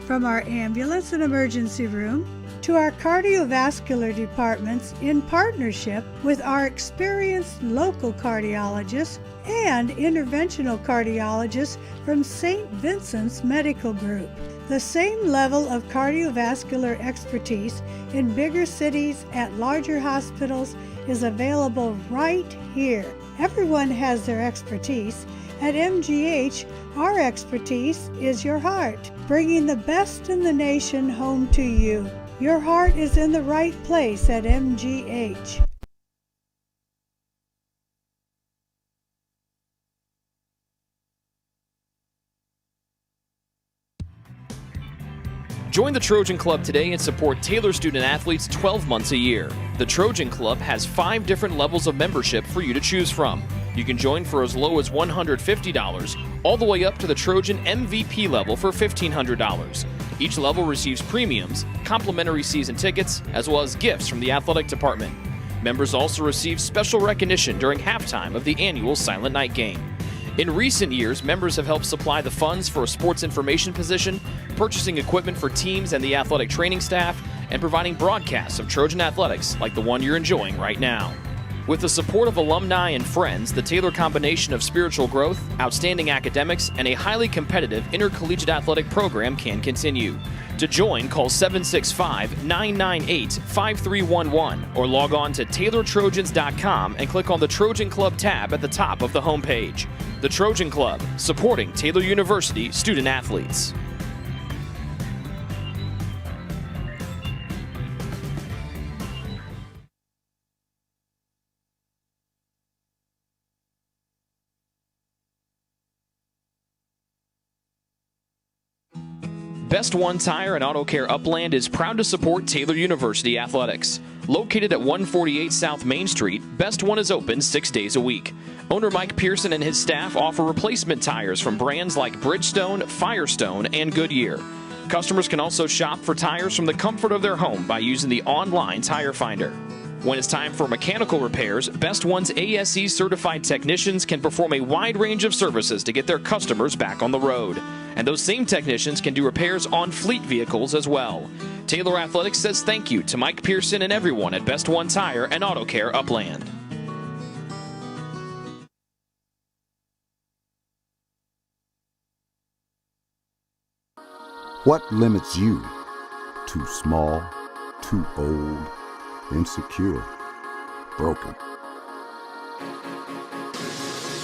From our ambulance and emergency room to our cardiovascular departments in partnership with our experienced local cardiologists and interventional cardiologists from St. Vincent's Medical Group. The same level of cardiovascular expertise in bigger cities at larger hospitals is available right here. Everyone has their expertise. At MGH, our expertise is your heart, bringing the best in the nation home to you. Your heart is in the right place at MGH. Join the Trojan Club today and support Taylor student athletes 12 months a year. The Trojan Club has 5 different levels of membership for you to choose from. You can join for as low as $150, all the way up to the Trojan MVP level for $1,500. Each level receives premiums, complimentary season tickets, as well as gifts from the athletic department. Members also receive special recognition during halftime of the annual Silent Night game. In recent years, members have helped supply the funds for a sports information position, purchasing equipment for teams and the athletic training staff, and providing broadcasts of Trojan athletics like the one you're enjoying right now. With the support of alumni and friends, the Taylor combination of spiritual growth, outstanding academics, and a highly competitive intercollegiate athletic program can continue. To join, call 765-998-5311 or log on to TaylorTrojans.com and click on the Trojan Club tab at the top of the homepage. The Trojan Club, supporting Taylor University student athletes. Best One Tire and Auto Care Upland is proud to support Taylor University athletics. Located at 148 South Main Street, Best One is open 6 days a week. Owner Mike Pearson and his staff offer replacement tires from brands like Bridgestone, Firestone, and Goodyear. Customers can also shop for tires from the comfort of their home by using the online tire finder. When it's time for mechanical repairs, Best One's ASE certified technicians can perform a wide range of services to get their customers back on the road. And those same technicians can do repairs on fleet vehicles as well. Taylor Athletics says thank you to Mike Pearson and everyone at Best One Tire and Auto Care Upland. What limits you? Too small, too old, insecure, broken.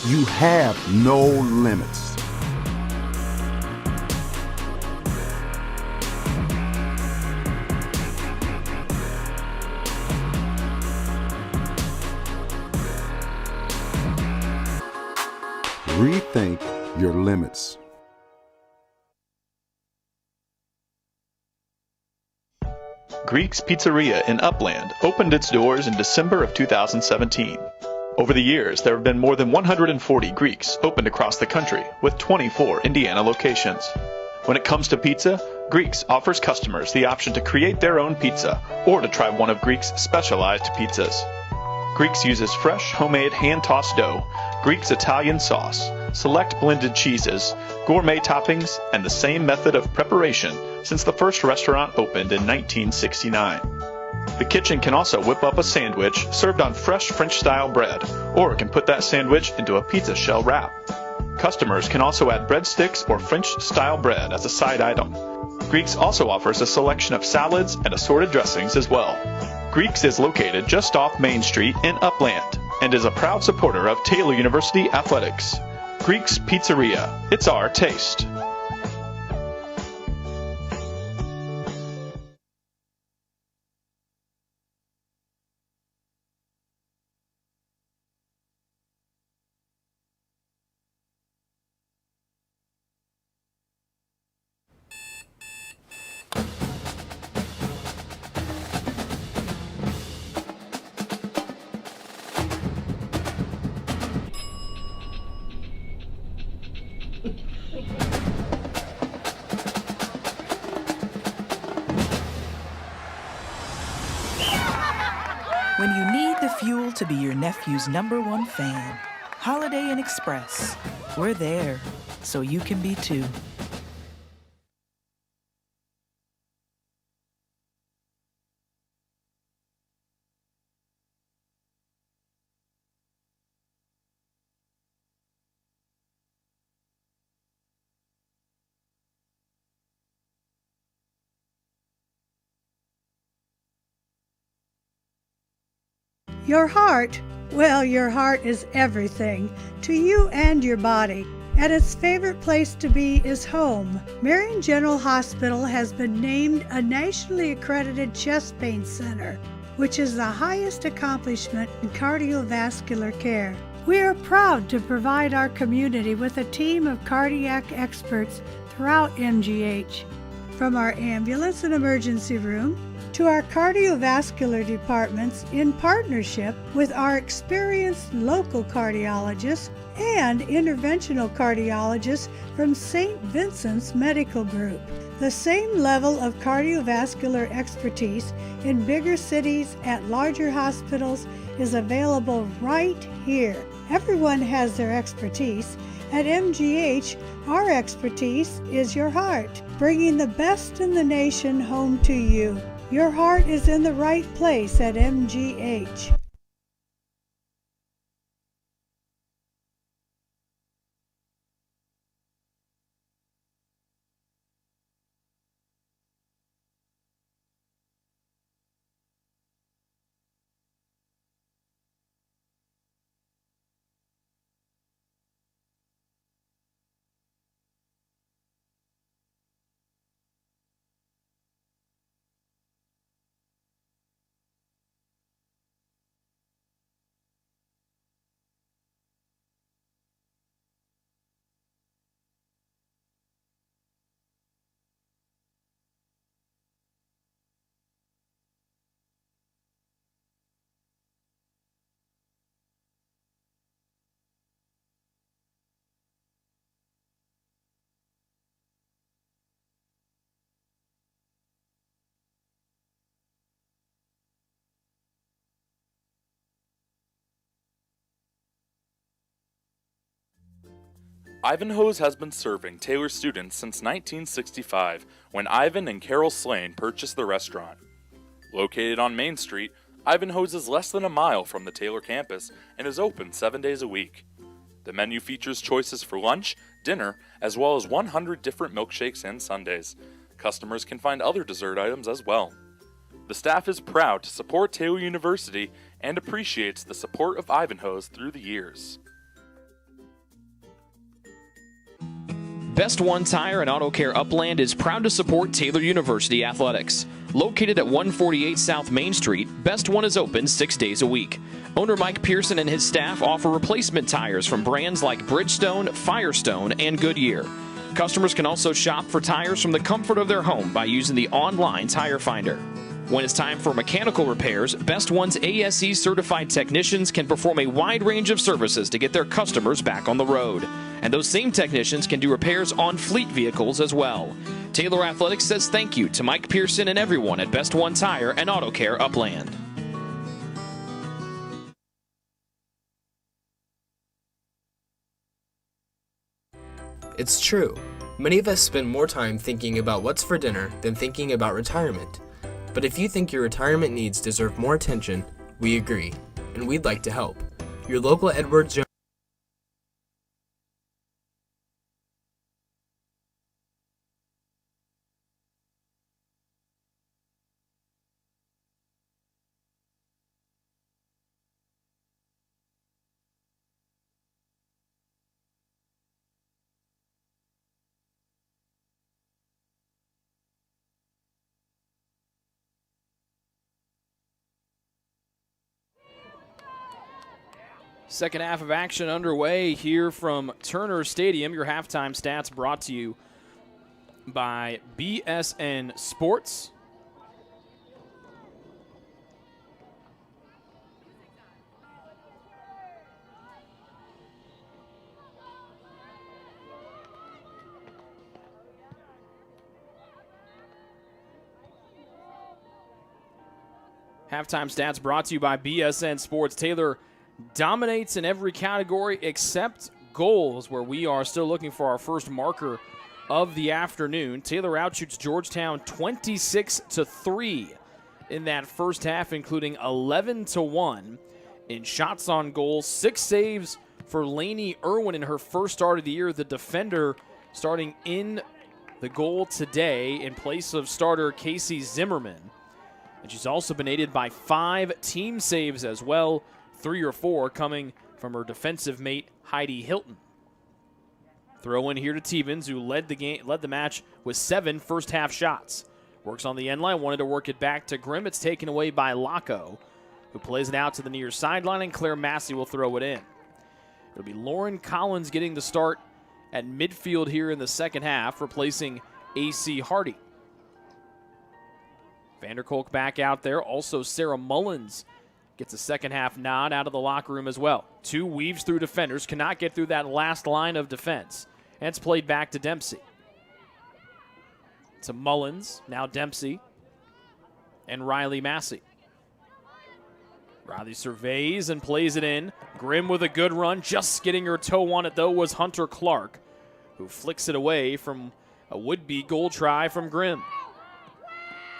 You have no limits. Rethink your limits. Greek's Pizzeria in Upland opened its doors in December of 2017. Over the years, there have been more than 140 Greeks opened across the country, with 24 Indiana locations. When it comes to pizza, Greeks offers customers the option to create their own pizza or to try one of Greek's specialized pizzas. Greeks uses fresh, homemade, hand-tossed dough, Greek's Italian sauce, select blended cheeses, gourmet toppings, and the same method of preparation since the first restaurant opened in 1969. The kitchen can also whip up a sandwich served on fresh French-style bread, or it can put that sandwich into a pizza shell wrap. Customers can also add breadsticks or French-style bread as a side item. Greeks also offers a selection of salads and assorted dressings as well. Greeks is located just off Main Street in Upland and is a proud supporter of Taylor University athletics. Greek's Pizzeria. It's our taste. When you need the fuel to be your nephew's #1 fan, Holiday Inn Express. We're there, so you can be too. Your heart, well, your heart is everything to you and your body, and its favorite place to be is home. Marion General Hospital has been named a nationally accredited chest pain center, which is the highest accomplishment in cardiovascular care. We are proud to provide our community with a team of cardiac experts throughout MGH. From our ambulance and emergency room to our cardiovascular departments in partnership with our experienced local cardiologists and interventional cardiologists from St. Vincent's Medical Group. The same level of cardiovascular expertise in bigger cities at larger hospitals is available right here. Everyone has their expertise. At MGH, our expertise is your heart, bringing the best in the nation home to you. Your heart is in the right place at MGH. Ivanhoe's has been serving Taylor students since 1965, when Ivan and Carol Slane purchased the restaurant. Located on Main Street, Ivanhoe's is less than a mile from the Taylor campus and is open 7 days a week. The menu features choices for lunch, dinner, as well as 100 different milkshakes and sundaes. Customers can find other dessert items as well. The staff is proud to support Taylor University and appreciates the support of Ivanhoe's through the years. Best One Tire and Auto Care Upland is proud to support Taylor University Athletics. Located at 148 South Main Street, Best One is open 6 days a week. Owner Mike Pearson and his staff offer replacement tires from brands like Bridgestone, Firestone, and Goodyear. Customers can also shop for tires from the comfort of their home by using the online tire finder. When it's time for mechanical repairs, Best One's ASE certified technicians can perform a wide range of services to get their customers back on the road. And those same technicians can do repairs on fleet vehicles as well. Taylor Athletics says thank you to Mike Pearson and everyone at Best One Tire and Auto Care Upland. It's true. Many of us spend more time thinking about what's for dinner than thinking about retirement. But if you think your retirement needs deserve more attention, we agree, and we'd like to help. Your local Edward Jones Second half of action underway here from Turner Stadium. Your halftime stats brought to you by BSN Sports. Halftime stats brought to you by BSN Sports. Taylor dominates in every category except goals, where we are still looking for our first marker of the afternoon. Taylor outshoots Georgetown 26-3 in that first half, including 11-1 in shots on goal. 6 saves for Lainey Irwin in her first start of the year, the defender starting in the goal today in place of starter Casey Zimmerman. And she's also been aided by 5 team saves as well, 3 or 4 coming from her defensive mate, Heidi Hilton. Throw in here to Tevens, who led the match with 7 first-half shots. Works on the end line, wanted to work it back to Grimm. It's taken away by Laco, who plays it out to the near sideline, and Claire Massey will throw it in. It'll be Lauren Collins getting the start at midfield here in the second half, replacing A.C. Hardy. Vanderkolk back out there. Also, Sarah Mullins gets a second-half nod out of the locker room as well. 2 weaves through defenders, cannot get through that last line of defense. And it's played back to Dempsey. to Mullins, now Dempsey, and Riley Massey. Riley surveys and plays it in. Grimm with a good run, just getting her toe on it though was Hunter Clark, who flicks it away from a would-be goal try from Grimm.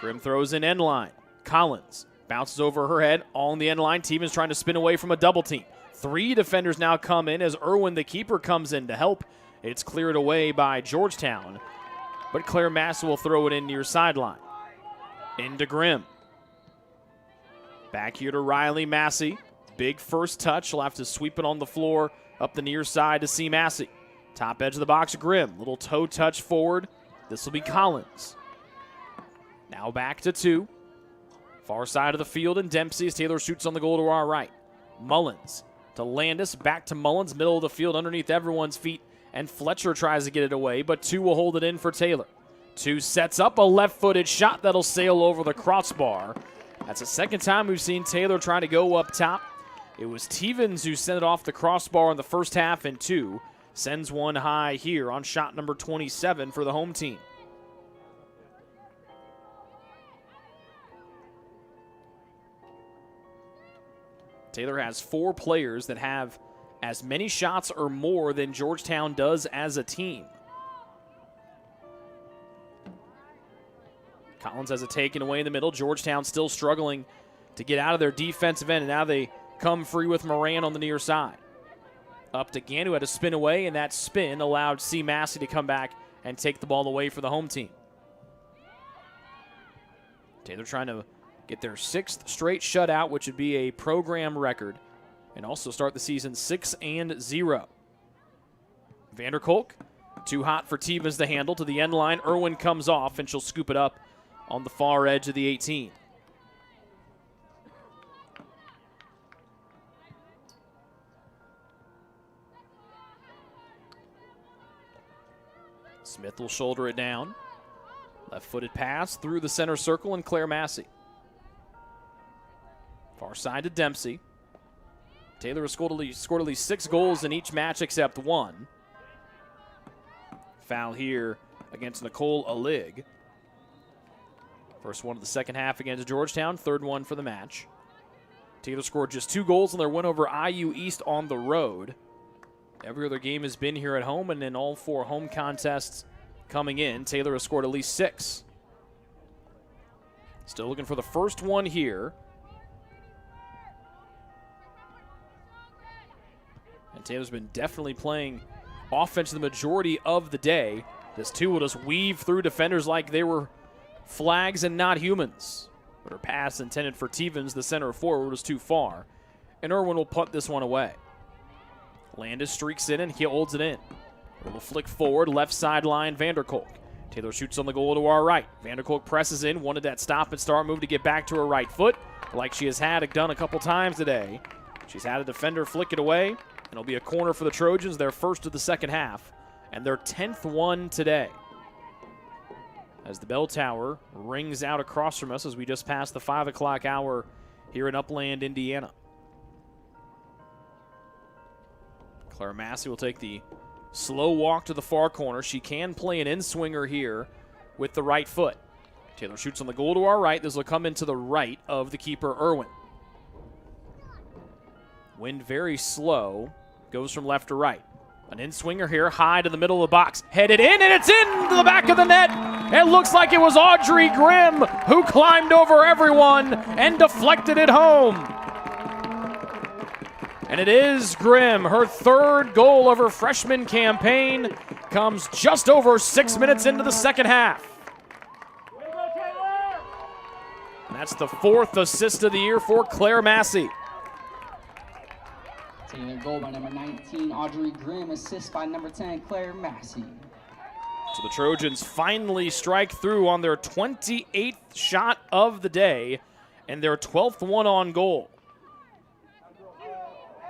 Grimm throws in end line. Collins bounces over her head, all in the end line. Team is trying to spin away from a double team. 3 defenders now come in as Irwin, the keeper, comes in to help. It's cleared away by Georgetown, but Claire Massey will throw it in near sideline. Into Grimm. Back here to Riley Massey. Big first touch. She'll have to sweep it on the floor up the near side to see Massey. Top edge of the box, Grimm. Little toe touch forward. This will be Collins. Now back to 2. Far side of the field, and Dempsey as Taylor shoots on the goal to our right. Mullins to Landis. Back to Mullins. Middle of the field underneath everyone's feet. And Fletcher tries to get it away, but 2 will hold it in for Taylor. 2 sets up a left-footed shot that'll sail over the crossbar. That's the second time we've seen Taylor try to go up top. It was Stevens who sent it off the crossbar in the first half, and 2 sends one high here on shot number 27 for the home team. Taylor has 4 players that have as many shots or more than Georgetown does as a team. Collins has a taken away in the middle. Georgetown still struggling to get out of their defensive end, and now they come free with Moran on the near side. Up to Gann, who had to spin away, and that spin allowed C. Massey to come back and take the ball away for the home team. Taylor trying to get their 6th straight shutout, which would be a program record, and also start the season 6-0. Vanderkolk, too hot for Stevens to handle to the end line. Irwin comes off, and she'll scoop it up on the far edge of the 18. Smith will shoulder it down. Left-footed pass through the center circle, and Claire Massey. Far side to Dempsey. Taylor has scored at least 6 goals in each match except 1. Foul here against Nicole Alig. First one of the second half against Georgetown, 3rd one for the match. Taylor scored just 2 goals in their win over IU East on the road. Every other game has been here at home, and in all 4 home contests coming in, Taylor has scored at least 6. Still looking for the first one here. And Taylor's been definitely playing offense the majority of the day. This 2 will just weave through defenders like they were flags and not humans. But her pass intended for Stevens, the center forward, was too far. And Irwin will punt this one away. Landis streaks in and he holds it in. A little flick forward, left sideline, Vanderkolk. Taylor shoots on the goal to our right. Vanderkolk presses in, wanted that stop and start move to get back to her right foot, like she has done a couple times today. She's had a defender flick it away, and it'll be a corner for the Trojans, their first of the second half, and their 10th one today. As the bell tower rings out across from us as we just passed the 5 o'clock hour here in Upland, Indiana. Claire Massey will take the slow walk to the far corner. She can play an in-swinger here with the right foot. Taylor shoots on the goal to our right. This will come into the right of the keeper, Irwin. Wind very slow. Goes from left to right. An in-swinger here, high to the middle of the box. Headed in, and it's into the back of the net. It looks like it was Audrey Grimm who climbed over everyone and deflected it home. And it is Grimm. Her 3rd goal of her freshman campaign comes just over 6 minutes into the second half. And that's the 4th assist of the year for Claire Massey. Taylor goal by number 19, Audrey Grimm, assist by number 10, Claire Massey. So the Trojans finally strike through on their 28th shot of the day and their 12th one on goal.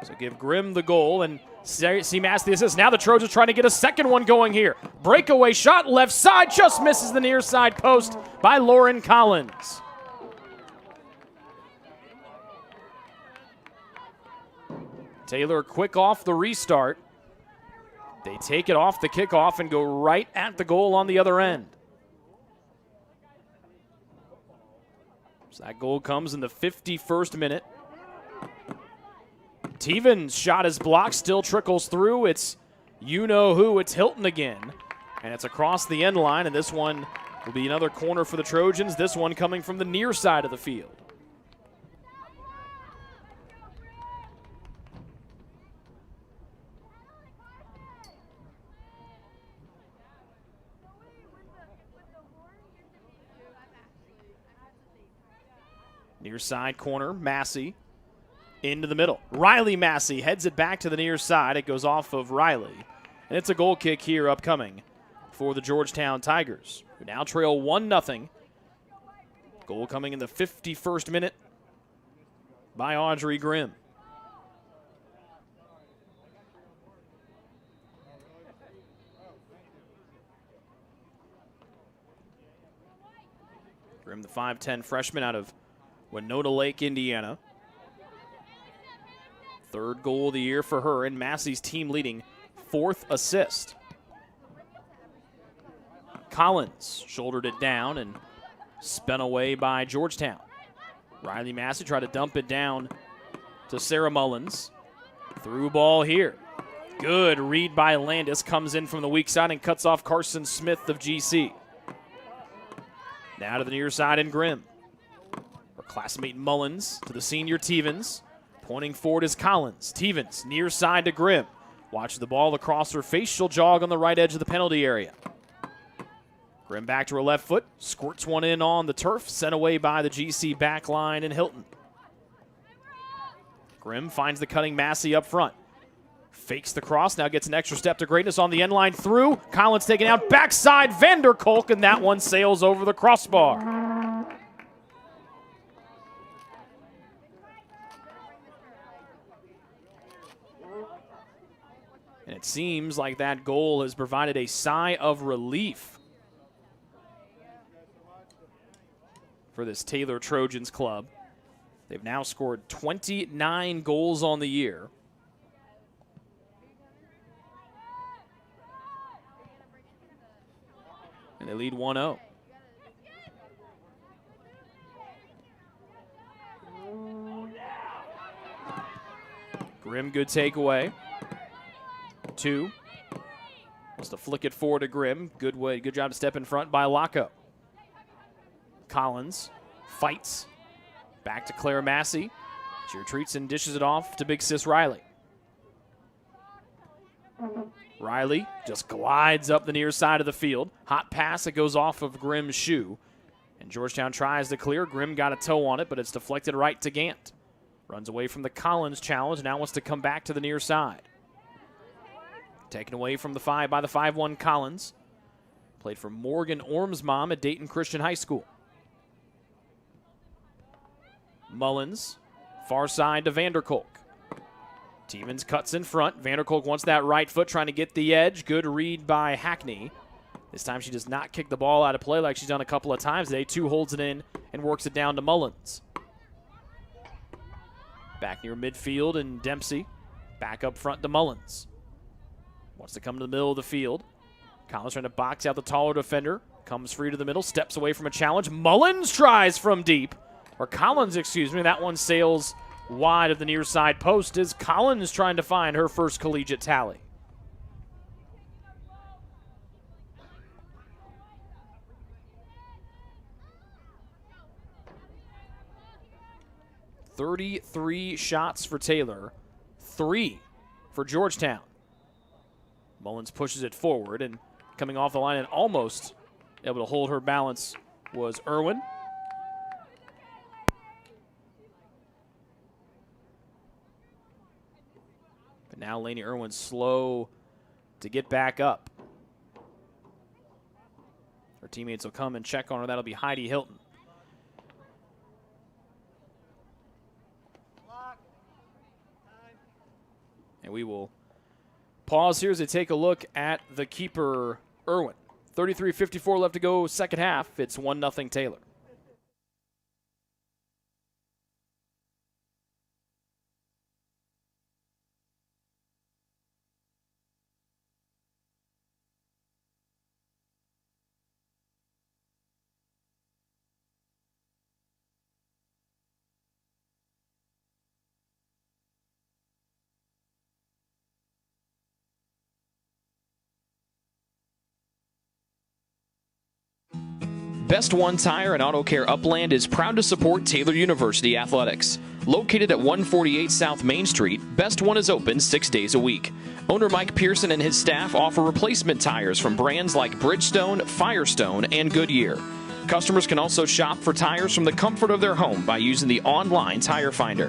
So give Grimm the goal and see Massey the assist. Now the Trojans trying to get a second one going here. Breakaway shot, left side, just misses the near side post by Lauren Collins. Taylor quick off the restart. They take it off the kickoff and go right at the goal on the other end. So that goal comes in the 51st minute. Teven's shot is blocked, still trickles through. It's you-know-who, it's Hilton again. And it's across the end line, and this one will be another corner for the Trojans, this one coming from the near side of the field. Near side corner, Massey into the middle. Riley Massey heads it back to the near side. It goes off of Riley. And it's a goal kick here upcoming for the Georgetown Tigers, who now trail 1-0. Goal coming in the 51st minute by Audrey Grimm. Grimm, the 5'10 freshman out of Winona Lake, Indiana. Third goal of the year for her, and Massey's team leading 4th assist. Collins shouldered it down and spun away by Georgetown. Riley Massey tried to dump it down to Sarah Mullins. Through ball here. Good read by Landis, comes in from the weak side and cuts off Carson Smith of GC. Now to the near side in Grimm. Her classmate Mullins to the senior Tevens. Pointing forward is Collins. Tevens near side to Grimm. Watches the ball across her face. She'll jog on the right edge of the penalty area. Grimm back to her left foot. Squirts one in on the turf. Sent away by the GC back line and Hilton. Grimm finds the cutting Massey up front. Fakes the cross. Now gets an extra step to greatness on the end line through. Collins taken out. Backside Vanderkolk, and that one sails over the crossbar. And it seems like that goal has provided a sigh of relief for this Taylor Trojans club. They've now scored 29 goals on the year. And they lead 1-0. Grimm, good takeaway. 2. Wants to flick it forward to Grimm. Good way, good job to step in front by Laco. Collins fights. Back to Claire Massey. She retreats and dishes it off to big sis Riley. Riley just glides up the near side of the field. Hot pass, it goes off of Grimm's shoe. And Georgetown tries to clear. Grimm got a toe on it, but it's deflected right to Gant. Runs away from the Collins challenge, now wants to come back to the near side. Taken away from the 5 by the 5'1 Collins. Played for Morgan Ormsbaum at Dayton Christian High School. Mullins, far side to Vanderkolk. Tevens cuts in front. Vanderkolk wants that right foot, trying to get the edge. Good read by Hackney. This time she does not kick the ball out of play like she's done a couple of times today. 2 holds it in and works it down to Mullins. Back near midfield, and Dempsey back up front to Mullins. Wants to come to the middle of the field. Collins trying to box out the taller defender. Comes free to the middle, steps away from a challenge. Mullins tries from deep. Or Collins, excuse me. That one sails wide of the near side post as Collins trying to find her first collegiate tally. "33 shots for Taylor, 3 for Georgetown." Mullins pushes it forward, and coming off the line and almost able to hold her balance was Irwin. But now Lainey Irwin slow to get back up. Her teammates will come and check on her. That'll be Heidi Hilton. And we will pause here as they take a look at the keeper, Irwin. 33:54 left to go, second half. It's 1-0 Taylor. Best One Tire and Auto Care Upland is proud to support Taylor University Athletics. Located at 148 South Main Street, Best One is open 6 days a week. Owner Mike Pearson and his staff offer replacement tires from brands like Bridgestone, Firestone, and Goodyear. Customers can also shop for tires from the comfort of their home by using the online tire finder.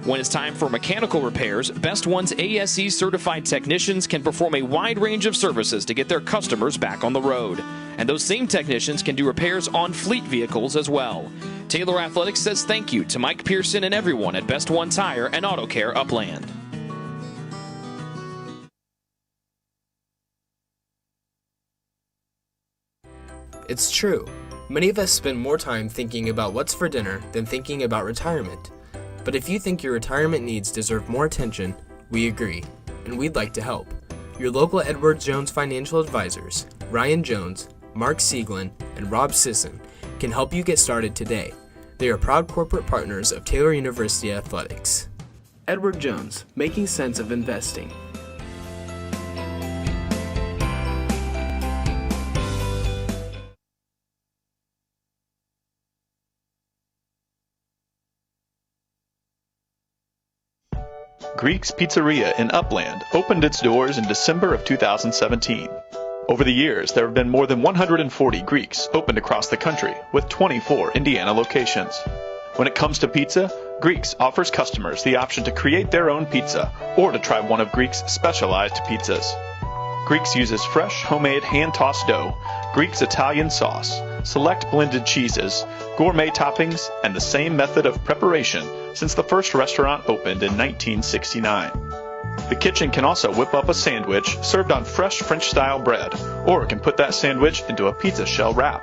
When it's time for mechanical repairs, Best One's ASE certified technicians can perform a wide range of services to get their customers back on the road. And those same technicians can do repairs on fleet vehicles as well. Taylor Athletics says thank you to Mike Pearson and everyone at Best One Tire and Auto Care Upland. It's true. Many of us spend more time thinking about what's for dinner than thinking about retirement. But if you think your retirement needs deserve more attention, we agree, and we'd like to help. Your local Edward Jones financial advisors, Ryan Jones, Mark Sieglin, and Rob Sisson, can help you get started today. They are proud corporate partners of Taylor University Athletics. Edward Jones, making sense of investing. Greek's Pizzeria in Upland opened its doors in December of 2017. Over the years, there have been more than 140 Greeks opened across the country, with 24 Indiana locations. When it comes to pizza, Greeks offers customers the option to create their own pizza or to try one of Greek's specialized pizzas. Greeks uses fresh, homemade, hand-tossed dough, Greek's Italian sauce, select blended cheeses, gourmet toppings, and the same method of preparation since the first restaurant opened in 1969. The kitchen can also whip up a sandwich served on fresh French-style bread, or it can put that sandwich into a pizza shell wrap.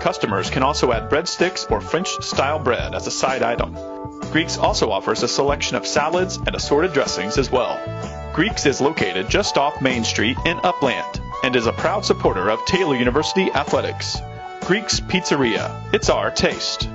Customers can also add breadsticks or French-style bread as a side item. Greeks also offers a selection of salads and assorted dressings as well. Greeks is located just off Main Street in Upland and is a proud supporter of Taylor University Athletics. Greek's Pizzeria, it's our taste.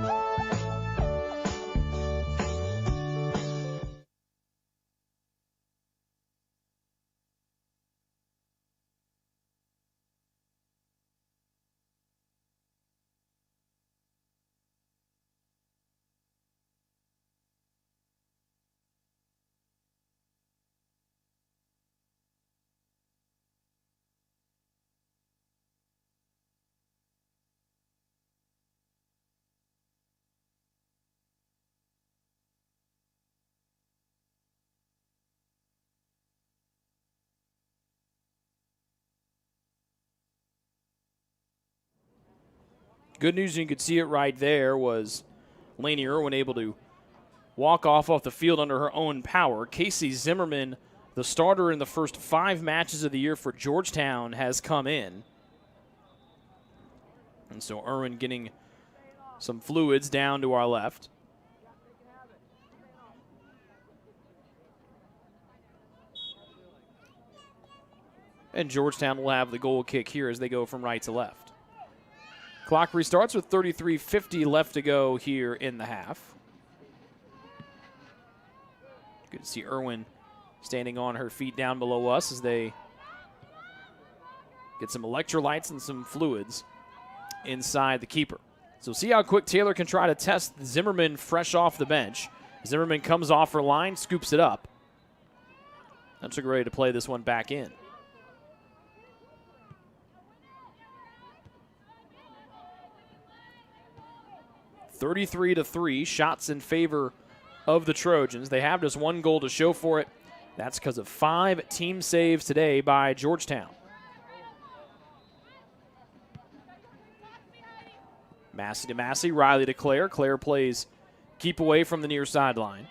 Good news, you could see it right there, was Lainey Irwin able to walk off the field under her own power. Casey Zimmerman, the starter in the first 5 matches of the year for Georgetown, has come in. And so Irwin getting some fluids down to our left. And Georgetown will have the goal kick here as they go from right to left. Clock restarts with 33:50 left to go here in the half. Good to see Irwin standing on her feet down below us as they get some electrolytes and some fluids inside the keeper. So see how quick Taylor can try to test Zimmerman fresh off the bench. Zimmerman comes off her line, scoops it up. That's ready to play this one back in. (33-3), shots in favor of the Trojans. They have just 1 goal to show for it. That's because of 5 team saves today by Georgetown. Massey to Massey, Riley to Claire. Claire plays keep away from the near sideline.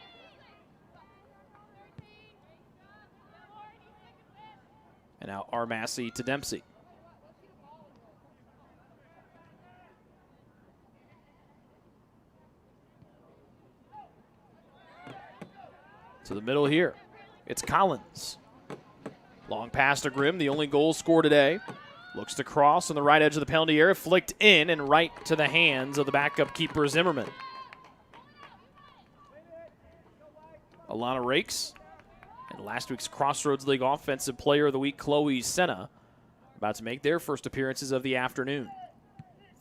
And now R. Massey to Dempsey. To the middle here. It's Collins. Long pass to Grimm, the only goal scored today. Looks to cross on the right edge of the penalty area, flicked in and right to the hands of the backup keeper, Zimmerman. Alana Rakes and last week's Crossroads League Offensive Player of the Week, Chloe Senna, about to make their first appearances of the afternoon.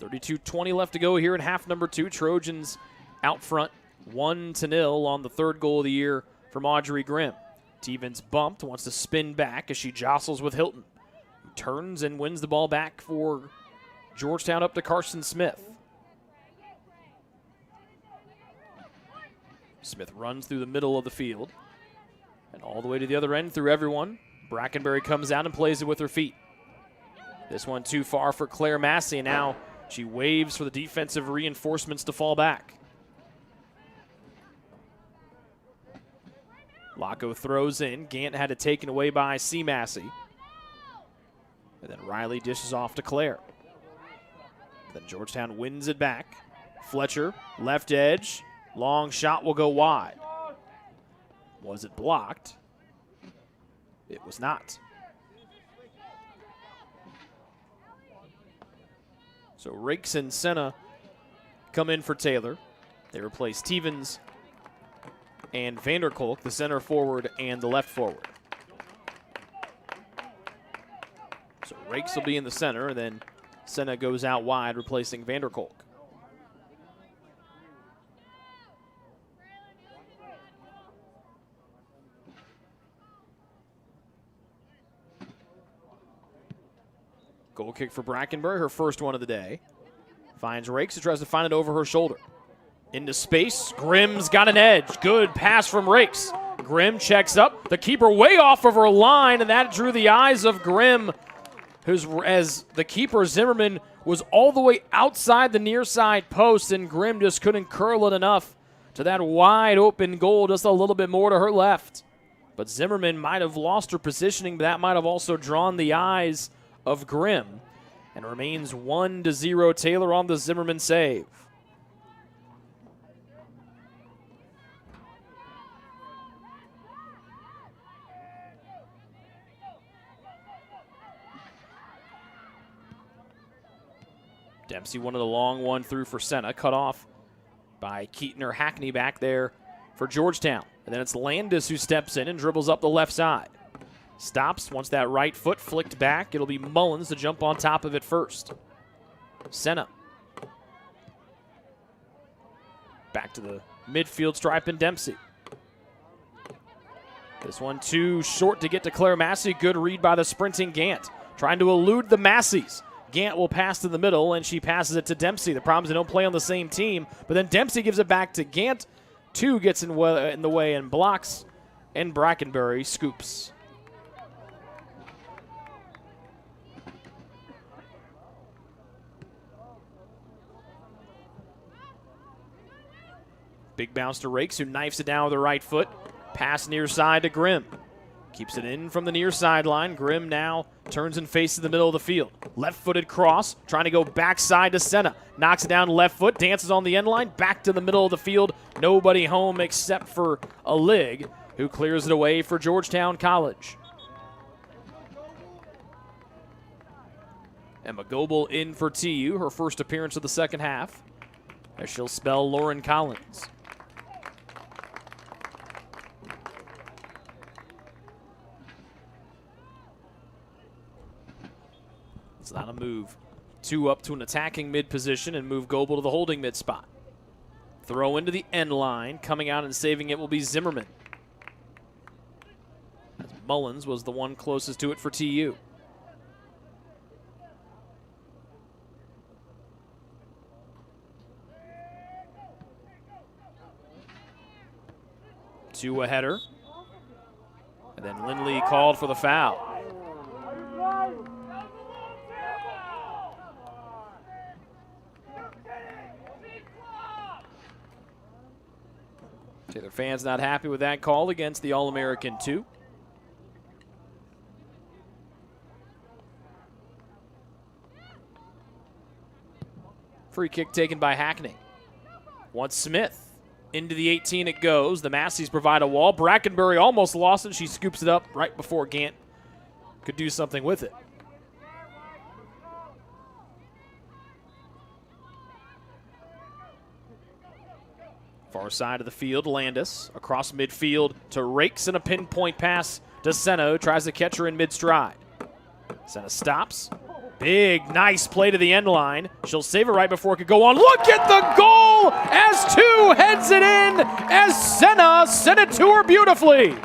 32-20 left to go here in half number 2. Trojans out front 1-0 on the third goal of the year from Audrey Grimm. Stevens bumped, wants to spin back as she jostles with Hilton, who turns and wins the ball back for Georgetown up to Carson Smith. Smith runs through the middle of the field and all the way to the other end through everyone. Brackenberry comes out and plays it with her feet. This one too far for Claire Massey, and now she waves for the defensive reinforcements to fall back. Laco throws in. Gant had it taken away by C. Massey. And then Riley dishes off to Claire. Then Georgetown wins it back. Fletcher, left edge. Long shot will go wide. Was it blocked? It was not. So Rakes and Senna come in for Taylor. They replace Stevens and Vanderkolk, the center forward and the left forward. So Rakes will be in the center, and then Senna goes out wide, replacing Vanderkolk. Goal kick for Brackenberry, her first one of the day. Finds Rakes, who tries to find it over her shoulder. Into space, Grimm's got an edge. Good pass from Rakes. Grimm checks up, the keeper way off of her line, and that drew the eyes of Grimm, as the keeper, Zimmerman, was all the way outside the near side post, and Grimm just couldn't curl it enough to that wide open goal, just a little bit more to her left. But Zimmerman might have lost her positioning, but that might have also drawn the eyes of Grimm, and remains 1-0 Taylor on the Zimmerman save. Dempsey wanted a long one through for Senna, cut off by Keaton or Hackney back there for Georgetown. And then it's Landis who steps in and dribbles up the left side. Stops, wants that right foot flicked back. It'll be Mullins to jump on top of it first. Senna. Back to the midfield stripe and Dempsey. This one too short to get to Claire Massey. Good read by the sprinting Gant. Trying to elude the Masseys. Gant will pass to the middle, and she passes it to Dempsey. The problem is they don't play on the same team, but then Dempsey gives it back to Gant. Two gets in the way and blocks, and Brackenberry scoops. Big bounce to Rakes, who knifes it down with the right foot. Pass near side to Grimm. Keeps it in from the near sideline. Grimm now turns and faces the middle of the field. Left-footed cross, trying to go backside to Senna. Knocks it down left foot, dances on the end line, back to the middle of the field. Nobody home except for a Lig, who clears it away for Georgetown College. Emma Goebel in for TU, her first appearance of the second half, as she'll spell Lauren Collins. It's not a move. Two up to an attacking mid position and move Goebel to the holding mid spot. Throw into the end line. Coming out and saving it will be Zimmerman, as Mullins was the one closest to it for TU. Two a header. And then Lindley called for the foul. Taylor fans not happy with that call against the All-American 2. Free kick taken by Hackney. Wants Smith. Into the 18 it goes. The Masseys provide a wall. Brackenberry almost lost it. She scoops it up right before Gant could do something with it. Far side of the field, Landis across midfield to Rakes, and a pinpoint pass to Senna, who tries to catch her in mid-stride. Senna stops, Big, nice play to the end line. She'll save it right before it could go on. Look at the goal as two heads it in as Senna sent it to her beautifully.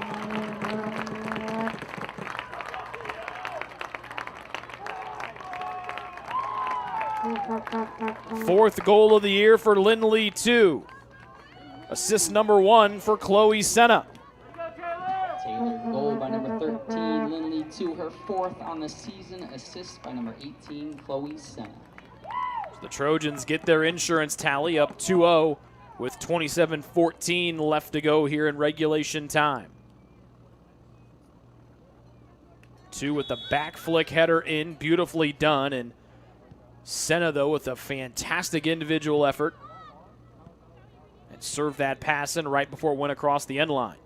Fourth goal of the year for Lindley, 2. Assist number 1 for Chloe Senna. Taylor, goal by number 13, Lindley 2, her 4th on the season. Assist by number 18, Chloe Senna. The Trojans get their insurance tally up 2-0 with 27:14 left to go here in regulation time. 2 with the back flick header in, beautifully done, and Senna, though, with a fantastic individual effort and served that pass in right before it went across the end line.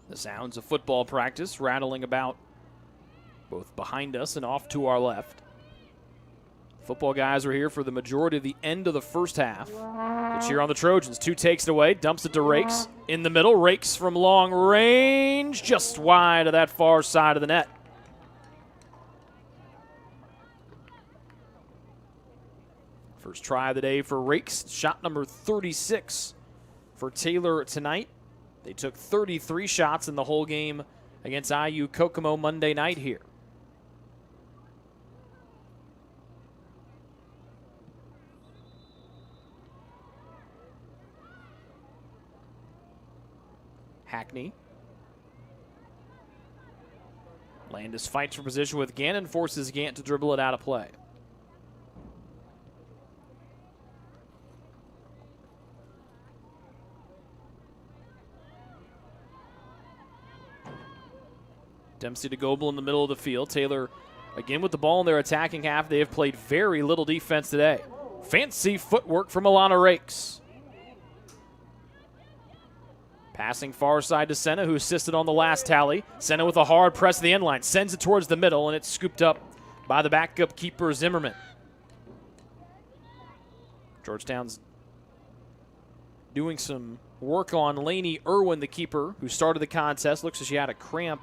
The sounds of football practice rattling about both behind us and off to our left. Football guys are here for the majority of the end of the first half. The cheer on the Trojans. 2 takes it away, dumps it to Rakes. In the middle, Rakes from long range, just wide of that far side of the net. First try of the day for Rakes. Shot number 36 for Taylor tonight. They took 33 shots in the whole game against IU Kokomo Monday night here. Hackney. Landis fights for position with Gannon, forces Gant to dribble it out of play. Dempsey to Goebel in the middle of the field. Taylor again with the ball in their attacking half. They have played very little defense today. Fancy footwork from Alana Rakes. Passing far side to Senna, who assisted on the last tally. Senna with a hard press to the end line. Sends it towards the middle, and it's scooped up by the backup keeper, Zimmerman. Georgetown's doing some work on Lainey Irwin, the keeper, who started the contest. Looks as she had a cramp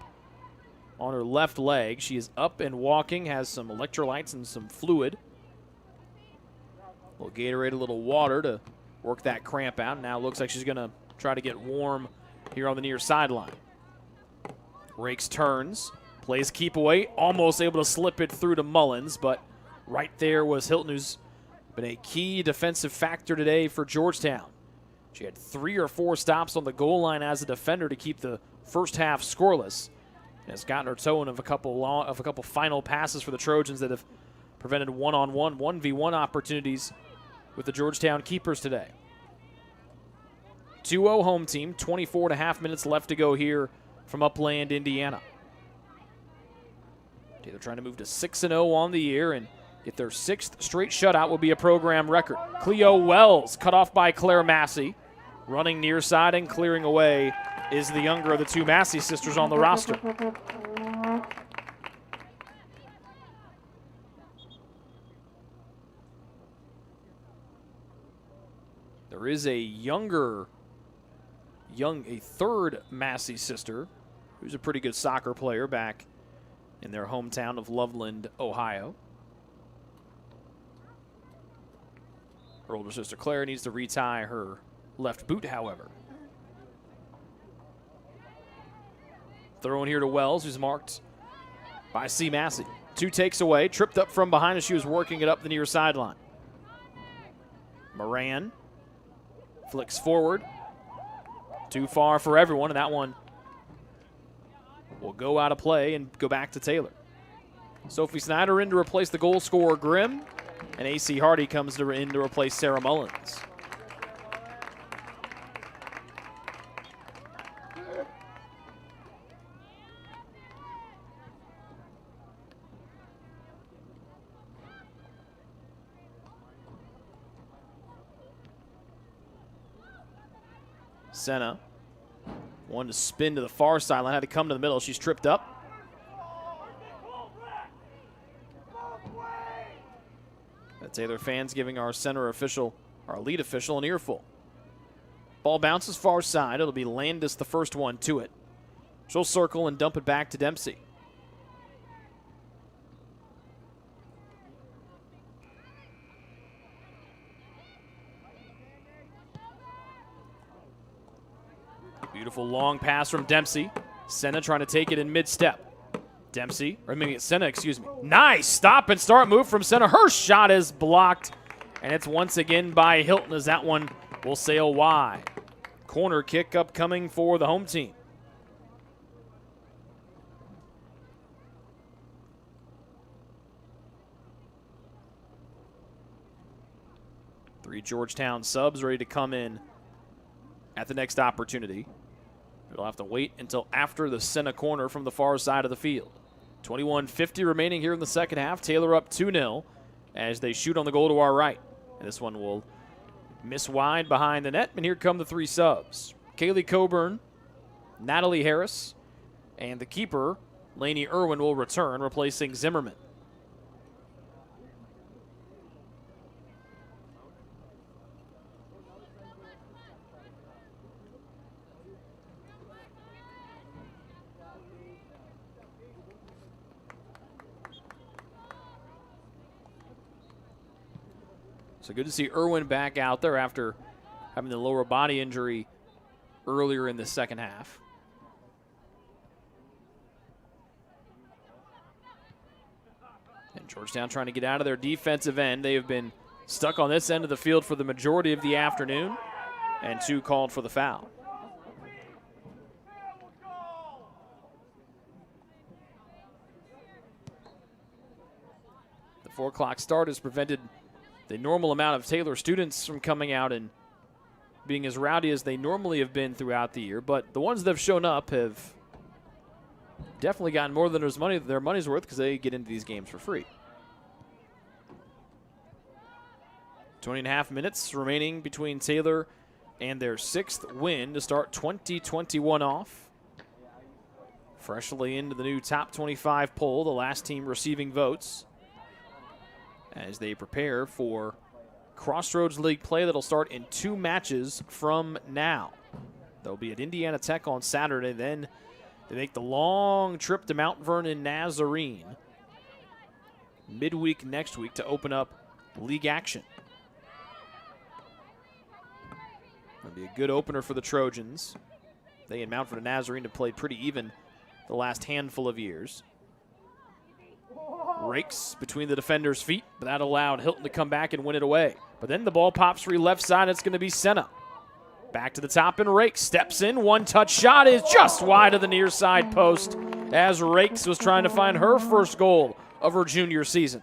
on her left leg. She is up and walking, has some electrolytes and some fluid. A little Gatorade, a little water to work that cramp out. Now it looks like she's going to try to get warm here on the near sideline. Rakes turns, plays keep away, almost able to slip it through to Mullins, but right there was Hilton, who's been a key defensive factor today for Georgetown. She had 3 or 4 stops on the goal line as a defender to keep the first half scoreless. Has gotten her toe in of a couple final passes for the Trojans that have prevented one-on-one, 1v1 opportunities with the Georgetown keepers today. 2-0 home team, 24.5 minutes left to go here from Upland, Indiana. Taylor trying to move to 6-0 on the year and get their 6th straight shutout will be a program record. Cleo Wells cut off by Claire Massey. Running near side and clearing away is the younger of the 2 Massey sisters on the roster. There is a third Massey sister who's a pretty good soccer player back in their hometown of Loveland, Ohio. Her older sister Claire needs to retie her left boot, however. Throw in here to Wells, who's marked by C. Massey. 2 takes away, tripped up from behind as she was working it up the near sideline. Moran flicks forward. Too far for everyone, and that one will go out of play and go back to Taylor. Sophie Snyder in to replace the goal scorer Grimm, and A.C. Hardy comes in to replace Sarah Mullins. Senna wanted to spin to the far sideline, had to come to the middle. She's tripped up. The Taylor fans giving our center official, our lead official, an earful. Ball bounces far side. It'll be Landis, the first one to it. She'll circle and dump it back to Dempsey. Beautiful long pass from Dempsey. Senna trying to take it in mid-step. Dempsey, or maybe it's Senna, excuse me. Nice stop and start move from Senna. Her shot is blocked, and it's once again by Hilton as that one will sail wide. Corner kick upcoming for the home team. Three Georgetown subs ready to come in at the next opportunity. We'll have to wait until after the Senna corner from the far side of the field. 21:50 remaining here in the second half. Taylor up 2-0 as they shoot on the goal to our right. And this one will miss wide behind the net. And here come the three subs. Kaylee Coburn, Natalie Harris, and the keeper, Lainey Irwin, will return, replacing Zimmerman. So good to see Irwin back out there after having the lower body injury earlier in the second half. And Georgetown trying to get out of their defensive end. They have been stuck on this end of the field for the majority of the afternoon, and two called for the foul. The 4 o'clock start has prevented the normal amount of Taylor students from coming out and being as rowdy as they normally have been throughout the year. But the ones that have shown up have definitely gotten more than their money's worth because they get into these games for free. 20.5 minutes remaining between Taylor and their 6th win to start 2021 off. Freshly into the new top 25 poll, the last team receiving votes, as they prepare for Crossroads League play that'll start in 2 matches from now. They'll be at Indiana Tech on Saturday, then they make the long trip to Mount Vernon Nazarene midweek next week to open up league action. It'll be a good opener for the Trojans. They and Mount Vernon Nazarene have played pretty even the last handful of years. Rakes between the defender's feet, but that allowed Hilton to come back and win it away. But then the ball pops free left side. It's going to be Senna. Back to the top, and Rakes steps in. One-touch shot is just wide of the near side post as Rakes was trying to find her first goal of her junior season.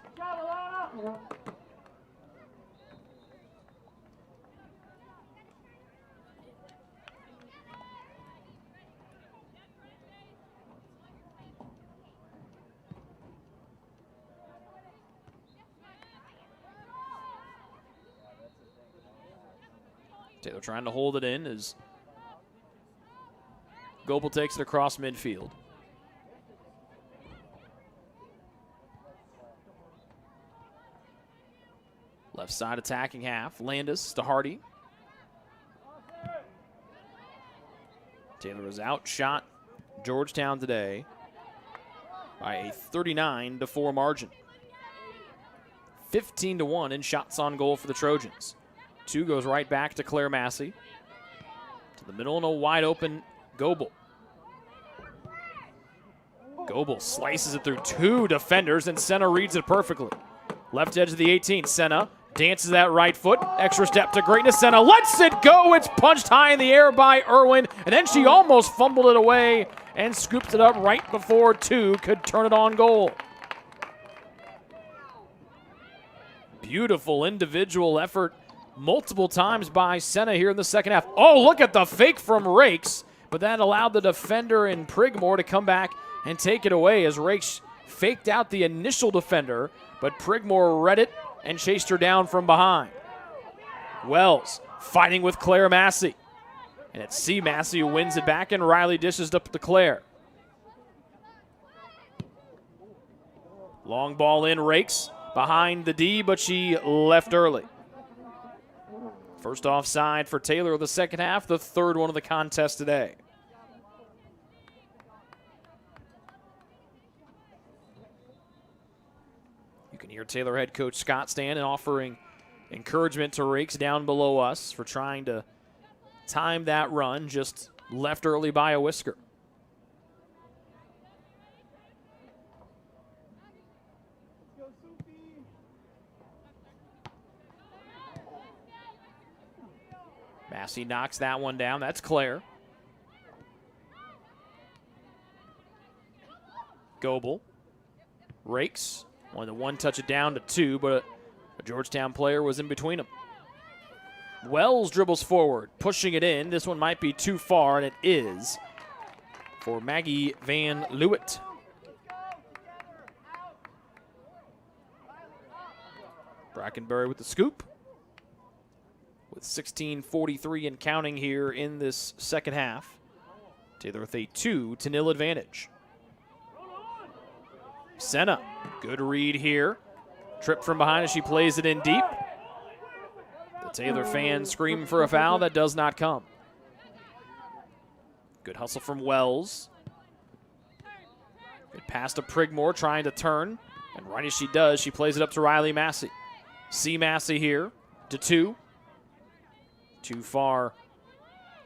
Taylor trying to hold it in as Goebel takes it across midfield. Left side attacking half. Landis to Hardy. Taylor was outshot Georgetown today by a 39-4 margin. 15-1 in shots on goal for the Trojans. 2 goes right back to Claire Massey. To the middle and a wide open Goebel. Goebel slices it through 2 defenders, and Senna reads it perfectly. Left edge of the 18. Senna dances that right foot. Extra step to greatness. Senna lets it go. It's punched high in the air by Irwin, and then she almost fumbled it away and scooped it up right before 2 could turn it on goal. Beautiful individual effort multiple times by Senna here in the second half. Oh, look at the fake from Rakes, but that allowed the defender in Prigmore to come back and take it away as Rakes faked out the initial defender, but Prigmore read it and chased her down from behind. Wells fighting with Claire Massey. And it's C. Massey who wins it back, and Riley dishes it up to Claire. Long ball in, rakes behind the D, but she left early. First offside for Taylor of the second half, the third one of the contest today. You can hear Taylor head coach Scott Stan offering encouragement to rakes down below us for trying to time that run, just left early by a whisker. Massey knocks that one down. That's Claire. Goebel rakes. Wanted to one-touch it down to 2, but a Georgetown player was in between them. Wells dribbles forward, pushing it in. This one might be too far, and it is for Maggie Van Leeuwen. Brackenbury with the scoop. With 16:43 and counting here in this second half. Taylor with a 2-0 advantage. Senna, good read here. Trip from behind as she plays it in deep. The Taylor fans scream for a foul that does not come. Good hustle from Wells. Good pass to Prigmore trying to turn. And right as she does, she plays it up to Riley Massey. C. Massey here to 2. Too far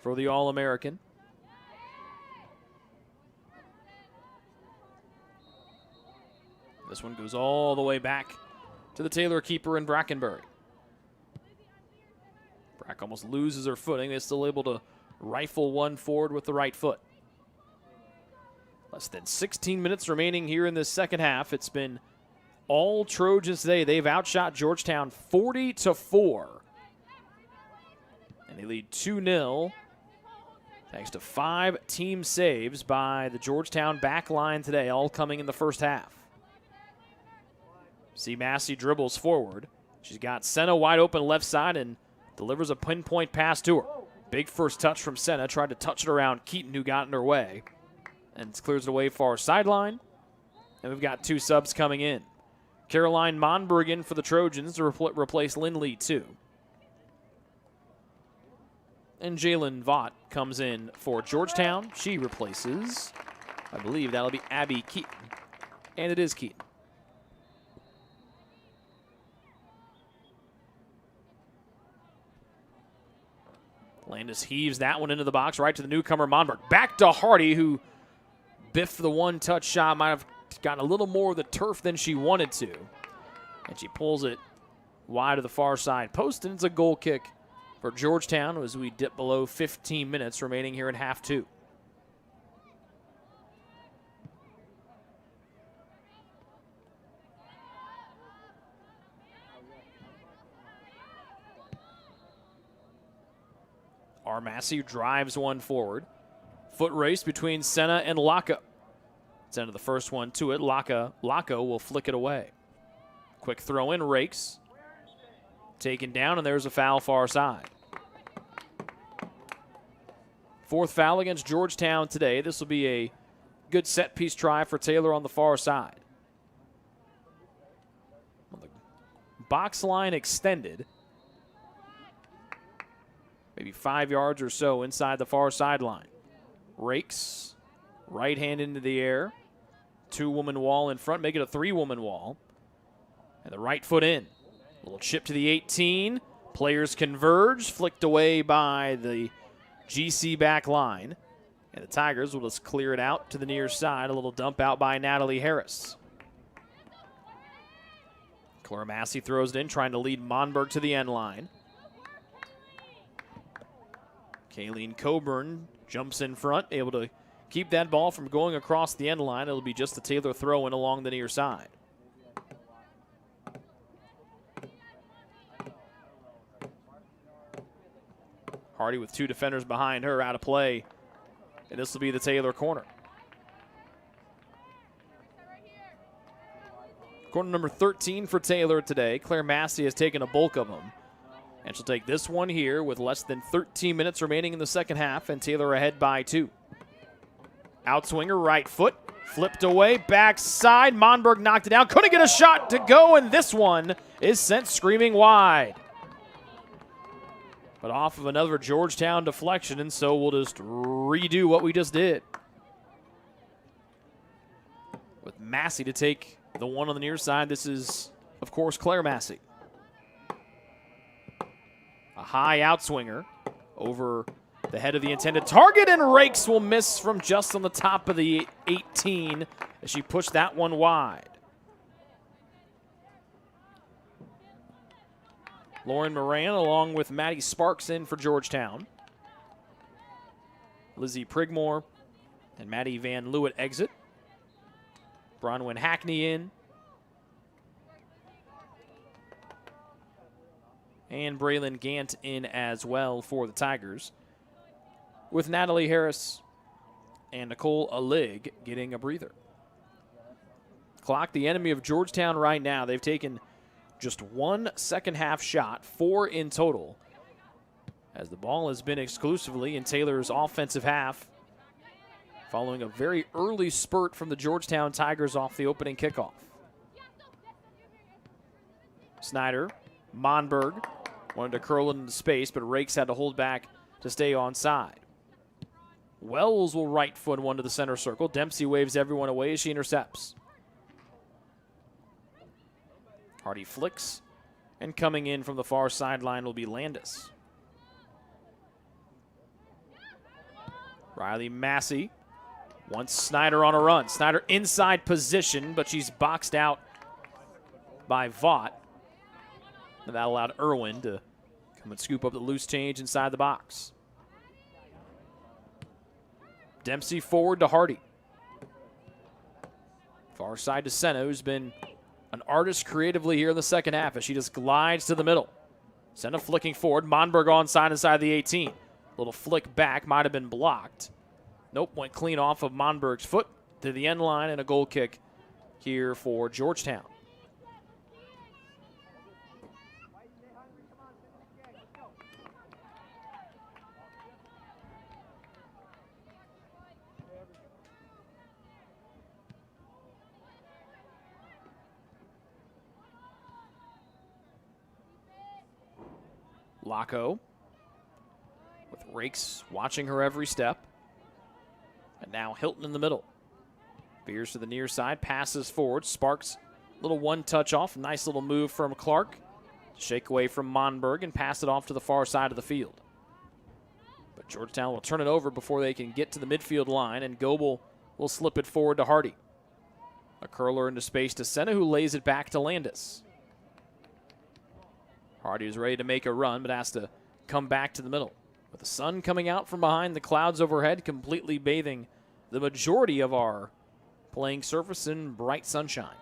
for the All-American. This one goes all the way back to the Taylor keeper in Brackenbury. Brack almost loses her footing. They're still able to rifle one forward with the right foot. Less than 16 minutes remaining here in this second half. It's been all Trojans today. They've outshot Georgetown 40-4. And they lead 2-0 thanks to 5 team saves by the Georgetown back line today, all coming in the first half. See Massey dribbles forward. She's got Senna wide open left side and delivers a pinpoint pass to her. Big first touch from Senna. Tried to touch it around Keaton, who got in her way. And clears it away far sideline. And we've got 2 subs coming in. Caroline Monberg in for the Trojans to replace Lindley, too. And Jalen Vaught comes in for Georgetown. She replaces, I believe that'll be Abby Keaton. And it is Keaton. Landis heaves that one into the box, right to the newcomer Monberg. Back to Hardy, who biffed the one-touch shot. Might have gotten a little more of the turf than she wanted to. And she pulls it wide to the far side post, and it's a goal kick for Georgetown as we dip below 15 minutes remaining here in half 2. Massey drives one forward. Foot race between Senna and Laka. Senna the first one to it. Laka will flick it away. Quick throw in, rakes. Taken down, and there's a foul far side. 4th foul against Georgetown today. This will be a good set piece try for Taylor on the far side. Well, the box line extended. Maybe 5 yards or so inside the far sideline. Rakes, right hand into the air. 2-woman wall in front, make it a 3-woman wall. And the right foot in. A little chip to the 18. Players converge, flicked away by the GC back line. And the Tigers will just clear it out to the near side. A little dump out by Natalie Harris. Clara Massey throws it in, trying to lead Monberg to the end line. Kayleen Coburn jumps in front, able to keep that ball from going across the end line. It'll be just the Taylor throw in along the near side. Hardy with 2 defenders behind her, out of play. And this will be the Taylor corner. Corner number 13 for Taylor today. Claire Massey has taken a bulk of them. And she'll take this one here with less than 13 minutes remaining in the second half, and Taylor ahead by 2. Outswinger, right foot, flipped away, backside. Monberg knocked it down, couldn't get a shot to go, and this one is sent screaming wide. But off of another Georgetown deflection, and so we'll just redo what we just did. With Massey to take the one on the near side, this is, of course, Claire Massey. A high outswinger over the head of the intended target, and Rakes will miss from just on the top of the 18 as she pushed that one wide. Lauren Moran along with Maddie Sparks in for Georgetown. Lizzie Prigmore and Maddie Van Leeuwen exit. Bronwyn Hackney in. And Braylon Gant in as well for the Tigers, with Natalie Harris and Nicole Alig getting a breather. Clock, the enemy of Georgetown right now. They've taken just one second half shot, 4 in total, as the ball has been exclusively in Taylor's offensive half, following a very early spurt from the Georgetown Tigers off the opening kickoff. Snyder, Monberg wanted to curl it into space, but Rakes had to hold back to stay onside. Wells will right foot one to the center circle. Dempsey waves everyone away as she intercepts. Hardy flicks, and coming in from the far sideline will be Landis. Riley Massey wants Snyder on a run. Snyder inside position, but she's boxed out by Vaught. And that allowed Irwin to come and scoop up the loose change inside the box. Dempsey forward to Hardy. Far side to Senna, who's been an artist creatively here in the second half as she just glides to the middle. Senna flicking forward. Monberg onside inside the 18. Little flick back, might have been blocked. Nope, went clean off of Monberg's foot to the end line, and a goal kick here for Georgetown. Laco, with Rakes watching her every step. And now Hilton in the middle. Veers to the near side, passes forward. Sparks, little one-touch off. Nice little move from Clark. Shake away from Monberg and pass it off to the far side of the field. But Georgetown will turn it over before they can get to the midfield line, and Goebel will slip it forward to Hardy. A curler into space to Senna, who lays it back to Landis. Hardy is ready to make a run, but has to come back to the middle. With the sun coming out from behind the clouds overhead, completely bathing the majority of our playing surface in bright sunshine.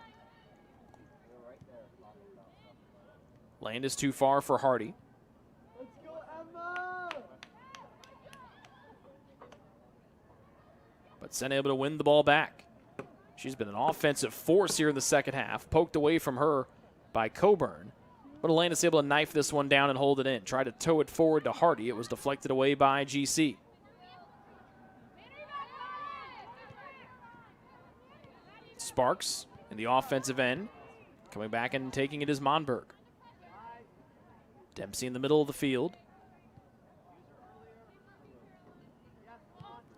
Landis too far for Hardy. But Senna able to win the ball back. She's been an offensive force here in the second half. Poked away from her by Coburn. But Landis able to knife this one down and hold it in. Tried to tow it forward to Hardy. It was deflected away by GC. Sparks in the offensive end. Coming back and taking it is Monberg. Dempsey in the middle of the field.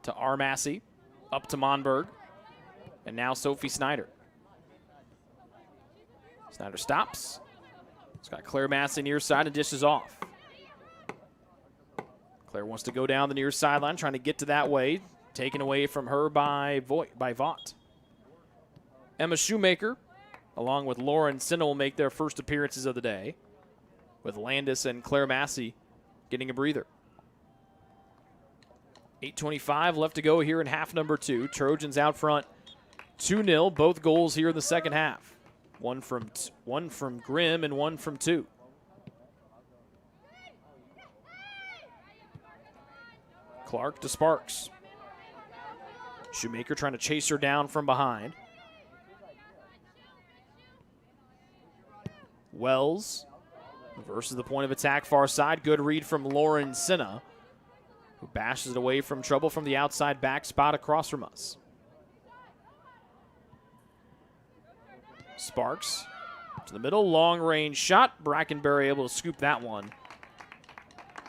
To Armassey. Up to Monberg. And now Sophie Snyder. Snyder stops. It's got Claire Massey near side and dishes off. Claire wants to go down the near sideline, trying to get to that way. Taken away from her by Vaught. Emma Shoemaker, along with Lauren Sinna, will make their first appearances of the day, with Landis and Claire Massey getting a breather. 8:25 left to go here in half number 2. Trojans out front 2-0, both goals here in the second half. One from Grimm and one from 2. Clark to Sparks. Shoemaker trying to chase her down from behind. Wells Versus the point of attack far side. Good read from Lauren Sinna, who bashes it away from trouble from the outside back spot across from us. Sparks to the middle, long range shot. Brackenberry able to scoop that one.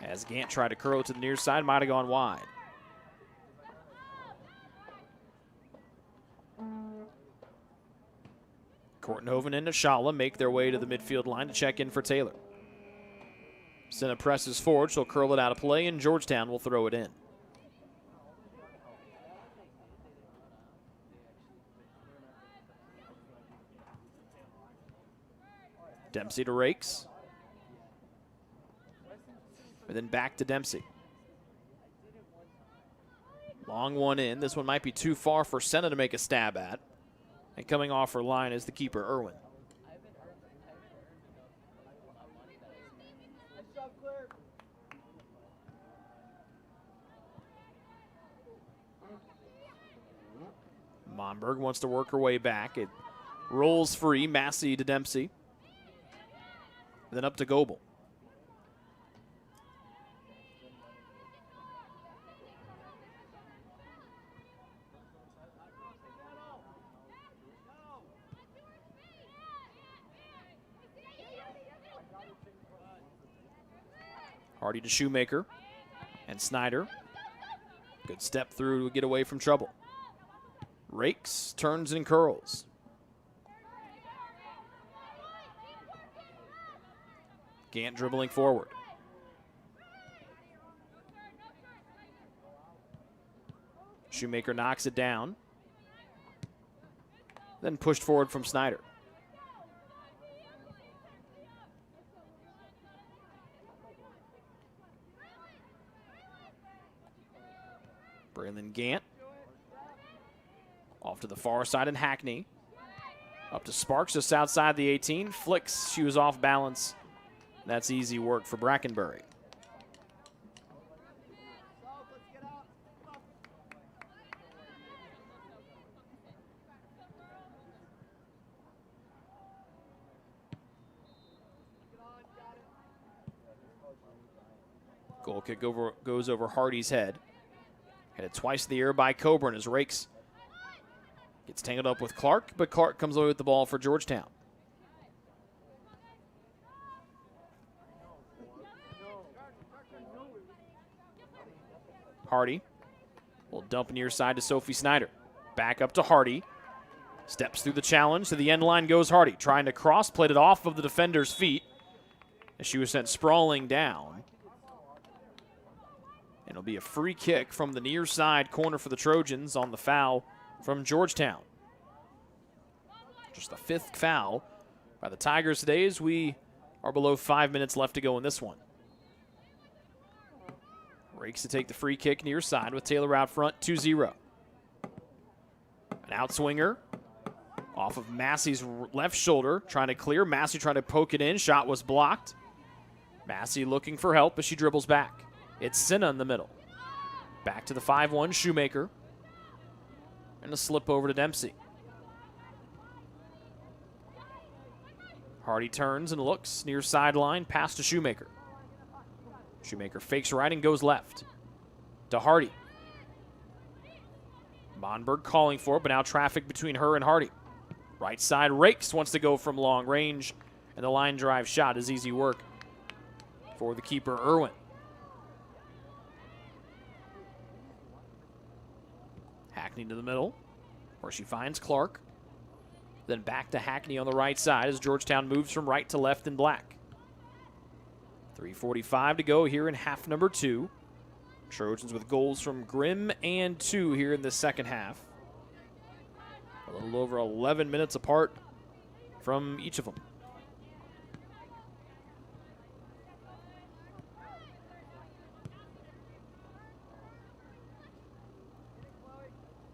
As Gant tried to curl it to the near side, might have gone wide. Kortenhoven and Nashala make their way to the midfield line to check in for Taylor. Senna presses forward, she'll curl it out of play, and Georgetown will throw it in. Dempsey to Rakes. And then back to Dempsey. Long one in. This one might be too far for Senna to make a stab at. And coming off her line is the keeper, Irwin. Monberg wants to work her way back. It rolls free. Massey to Dempsey. And then up to Goebel. Hardy to Shoemaker and Snyder. Good step through to get away from trouble. Rakes, turns and curls. Gant dribbling forward. Shoemaker knocks it down. Then pushed forward from Snyder. Braylon Gant. Off to the far side and Hackney. Up to Sparks just outside the 18. Flicks, she was off balance. That's easy work for Brackenberry. Goal kick goes over Hardy's head. Headed twice in the air by Coburn as Rakes gets tangled up with Clark, but Clark comes away with the ball for Georgetown. Hardy will dump near side to Sophie Snyder. Back up to Hardy. Steps through the challenge. To the end line goes Hardy. Trying to cross, played it off of the defender's feet as she was sent sprawling down. And it'll be a free kick from the near side corner for the Trojans on the foul from Georgetown. Just the fifth foul by the Tigers today as we are below 5 minutes left to go in this one. Rakes to take the free kick near side with Taylor out front, 2-0. An outswinger off of Massey's left shoulder, trying to clear. Massey trying to poke it in. Shot was blocked. Massey looking for help as she dribbles back. It's Sinna in the middle. Back to the 5-1, Shoemaker. And a slip over to Dempsey. Hardy turns and looks near sideline, pass to Shoemaker. Shoemaker fakes right and goes left to Hardy. Monberg calling for it, but now traffic between her and Hardy. Right side, Rakes wants to go from long range, and the line drive shot is easy work for the keeper, Irwin. Hackney to the middle, where she finds Clark. Then back to Hackney on the right side as Georgetown moves from right to left in black. 3:45 to go here in half number 2. Trojans with goals from Grimm and 2 here in the second half. A little over 11 minutes apart from each of them.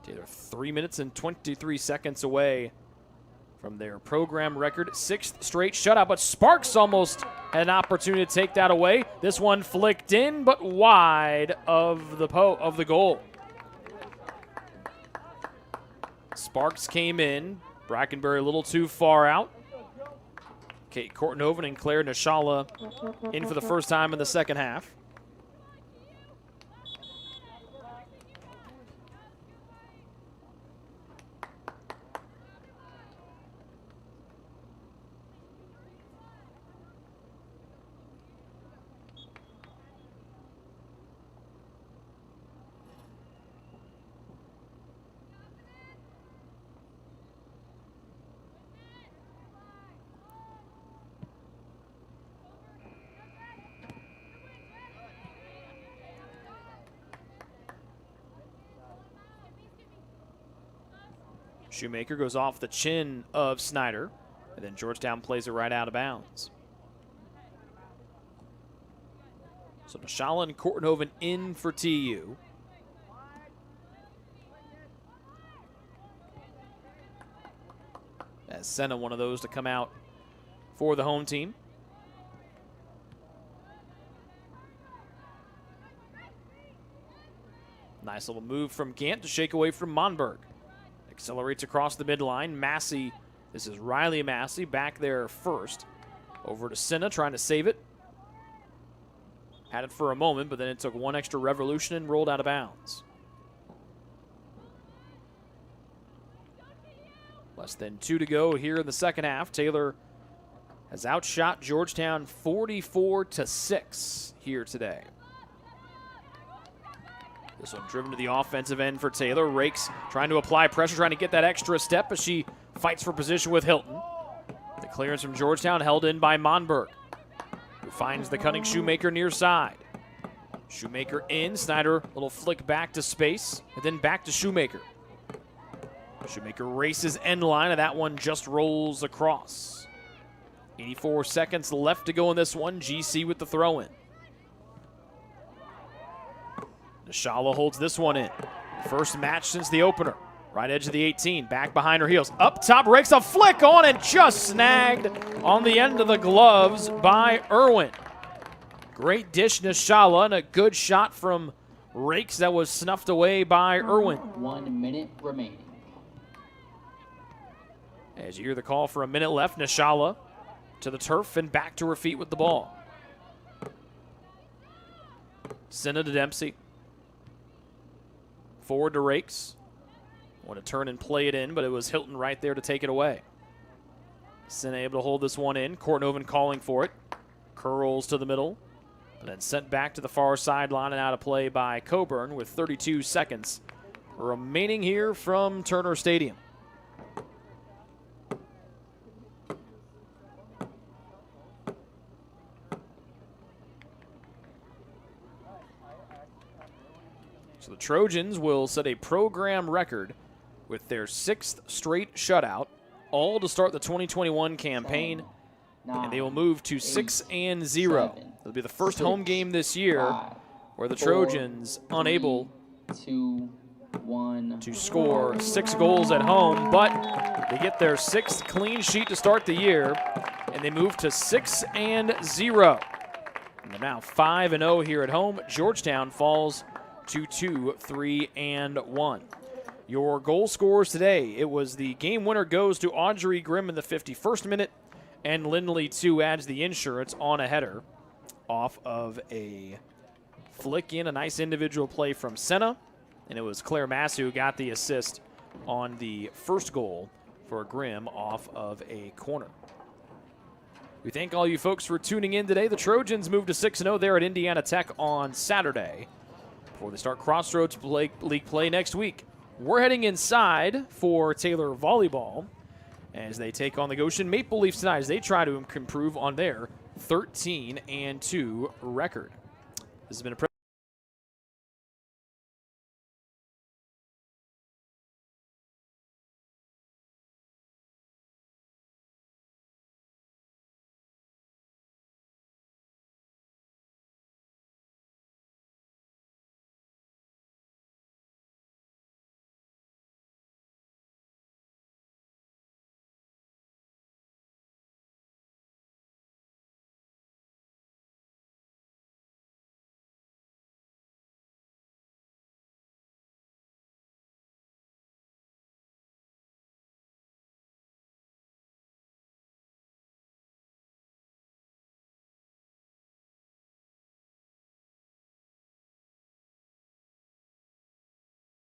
Taylor 3 minutes and 23 seconds away from their program record, 6th straight shutout, but Sparks almost had an opportunity to take that away. This one flicked in, but wide of the goal. Sparks came in. Brackenberry a little too far out. Kate Kortenhoven and Claire Nishala in for the first time in the second half. Shoemaker goes off the chin of Snyder, and then Georgetown plays it right out of bounds. So Nishala and Kortenhoven in for TU. As Senna, one of those to come out for the home team. Nice little move from Gant to shake away from Monberg. Accelerates across the midline. Massey, this is Riley Massey back there first. Over to Senna, trying to save it. Had it for a moment, but then it took one extra revolution and rolled out of bounds. Less than 2 to go here in the second half. Taylor has outshot Georgetown 44-6 here today. This one driven to the offensive end for Taylor. Rakes trying to apply pressure, trying to get that extra step, but she fights for position with Hilton. The clearance from Georgetown held in by Monberg, who finds the cutting Shoemaker near side. Shoemaker in. Snyder, little flick back to space, and then back to Shoemaker. Shoemaker races end line, and that one just rolls across. 84 seconds left to go in this one. GC with the throw in. Nishala holds this one in. First match since the opener. Right edge of the 18, back behind her heels. Up top, Rakes a flick on and just snagged on the end of the gloves by Irwin. Great dish, Nishala, and a good shot from Rakes that was snuffed away by Irwin. 1 minute remaining. As you hear the call for a minute left, Nishala to the turf and back to her feet with the ball. Senna to Dempsey. Forward to Rakes. Want to turn and play it in, but it was Hilton right there to take it away. Senna able to hold this one in. Kortenhoven calling for it. Curls to the middle, and then sent back to the far sideline and out of play by Coburn with 32 seconds remaining here from Turner Stadium. So the Trojans will set a program record with their 6th straight shutout, all to start the 2021 campaign, and they will move to 6-0. It'll be the first home game this year where the Trojans unable to score 6 goals at home, but they get their 6th clean sheet to start the year, and they move to 6-0. And they're now 5-0 here at home. Georgetown falls to 2-3-1. Your goal scorers today, it was the game winner goes to Audrey Grimm in the 51st minute, and Lindley, too, adds the insurance on a header off of a flick in, a nice individual play from Senna, and it was Claire Massey who got the assist on the first goal for Grimm off of a corner. We thank all you folks for tuning in today. The Trojans move to 6-0 there at Indiana Tech on Saturday before they start Crossroads League play next week. We're heading inside for Taylor volleyball as they take on the Goshen Maple Leafs tonight as they try to improve on their 13-2 record. This has been a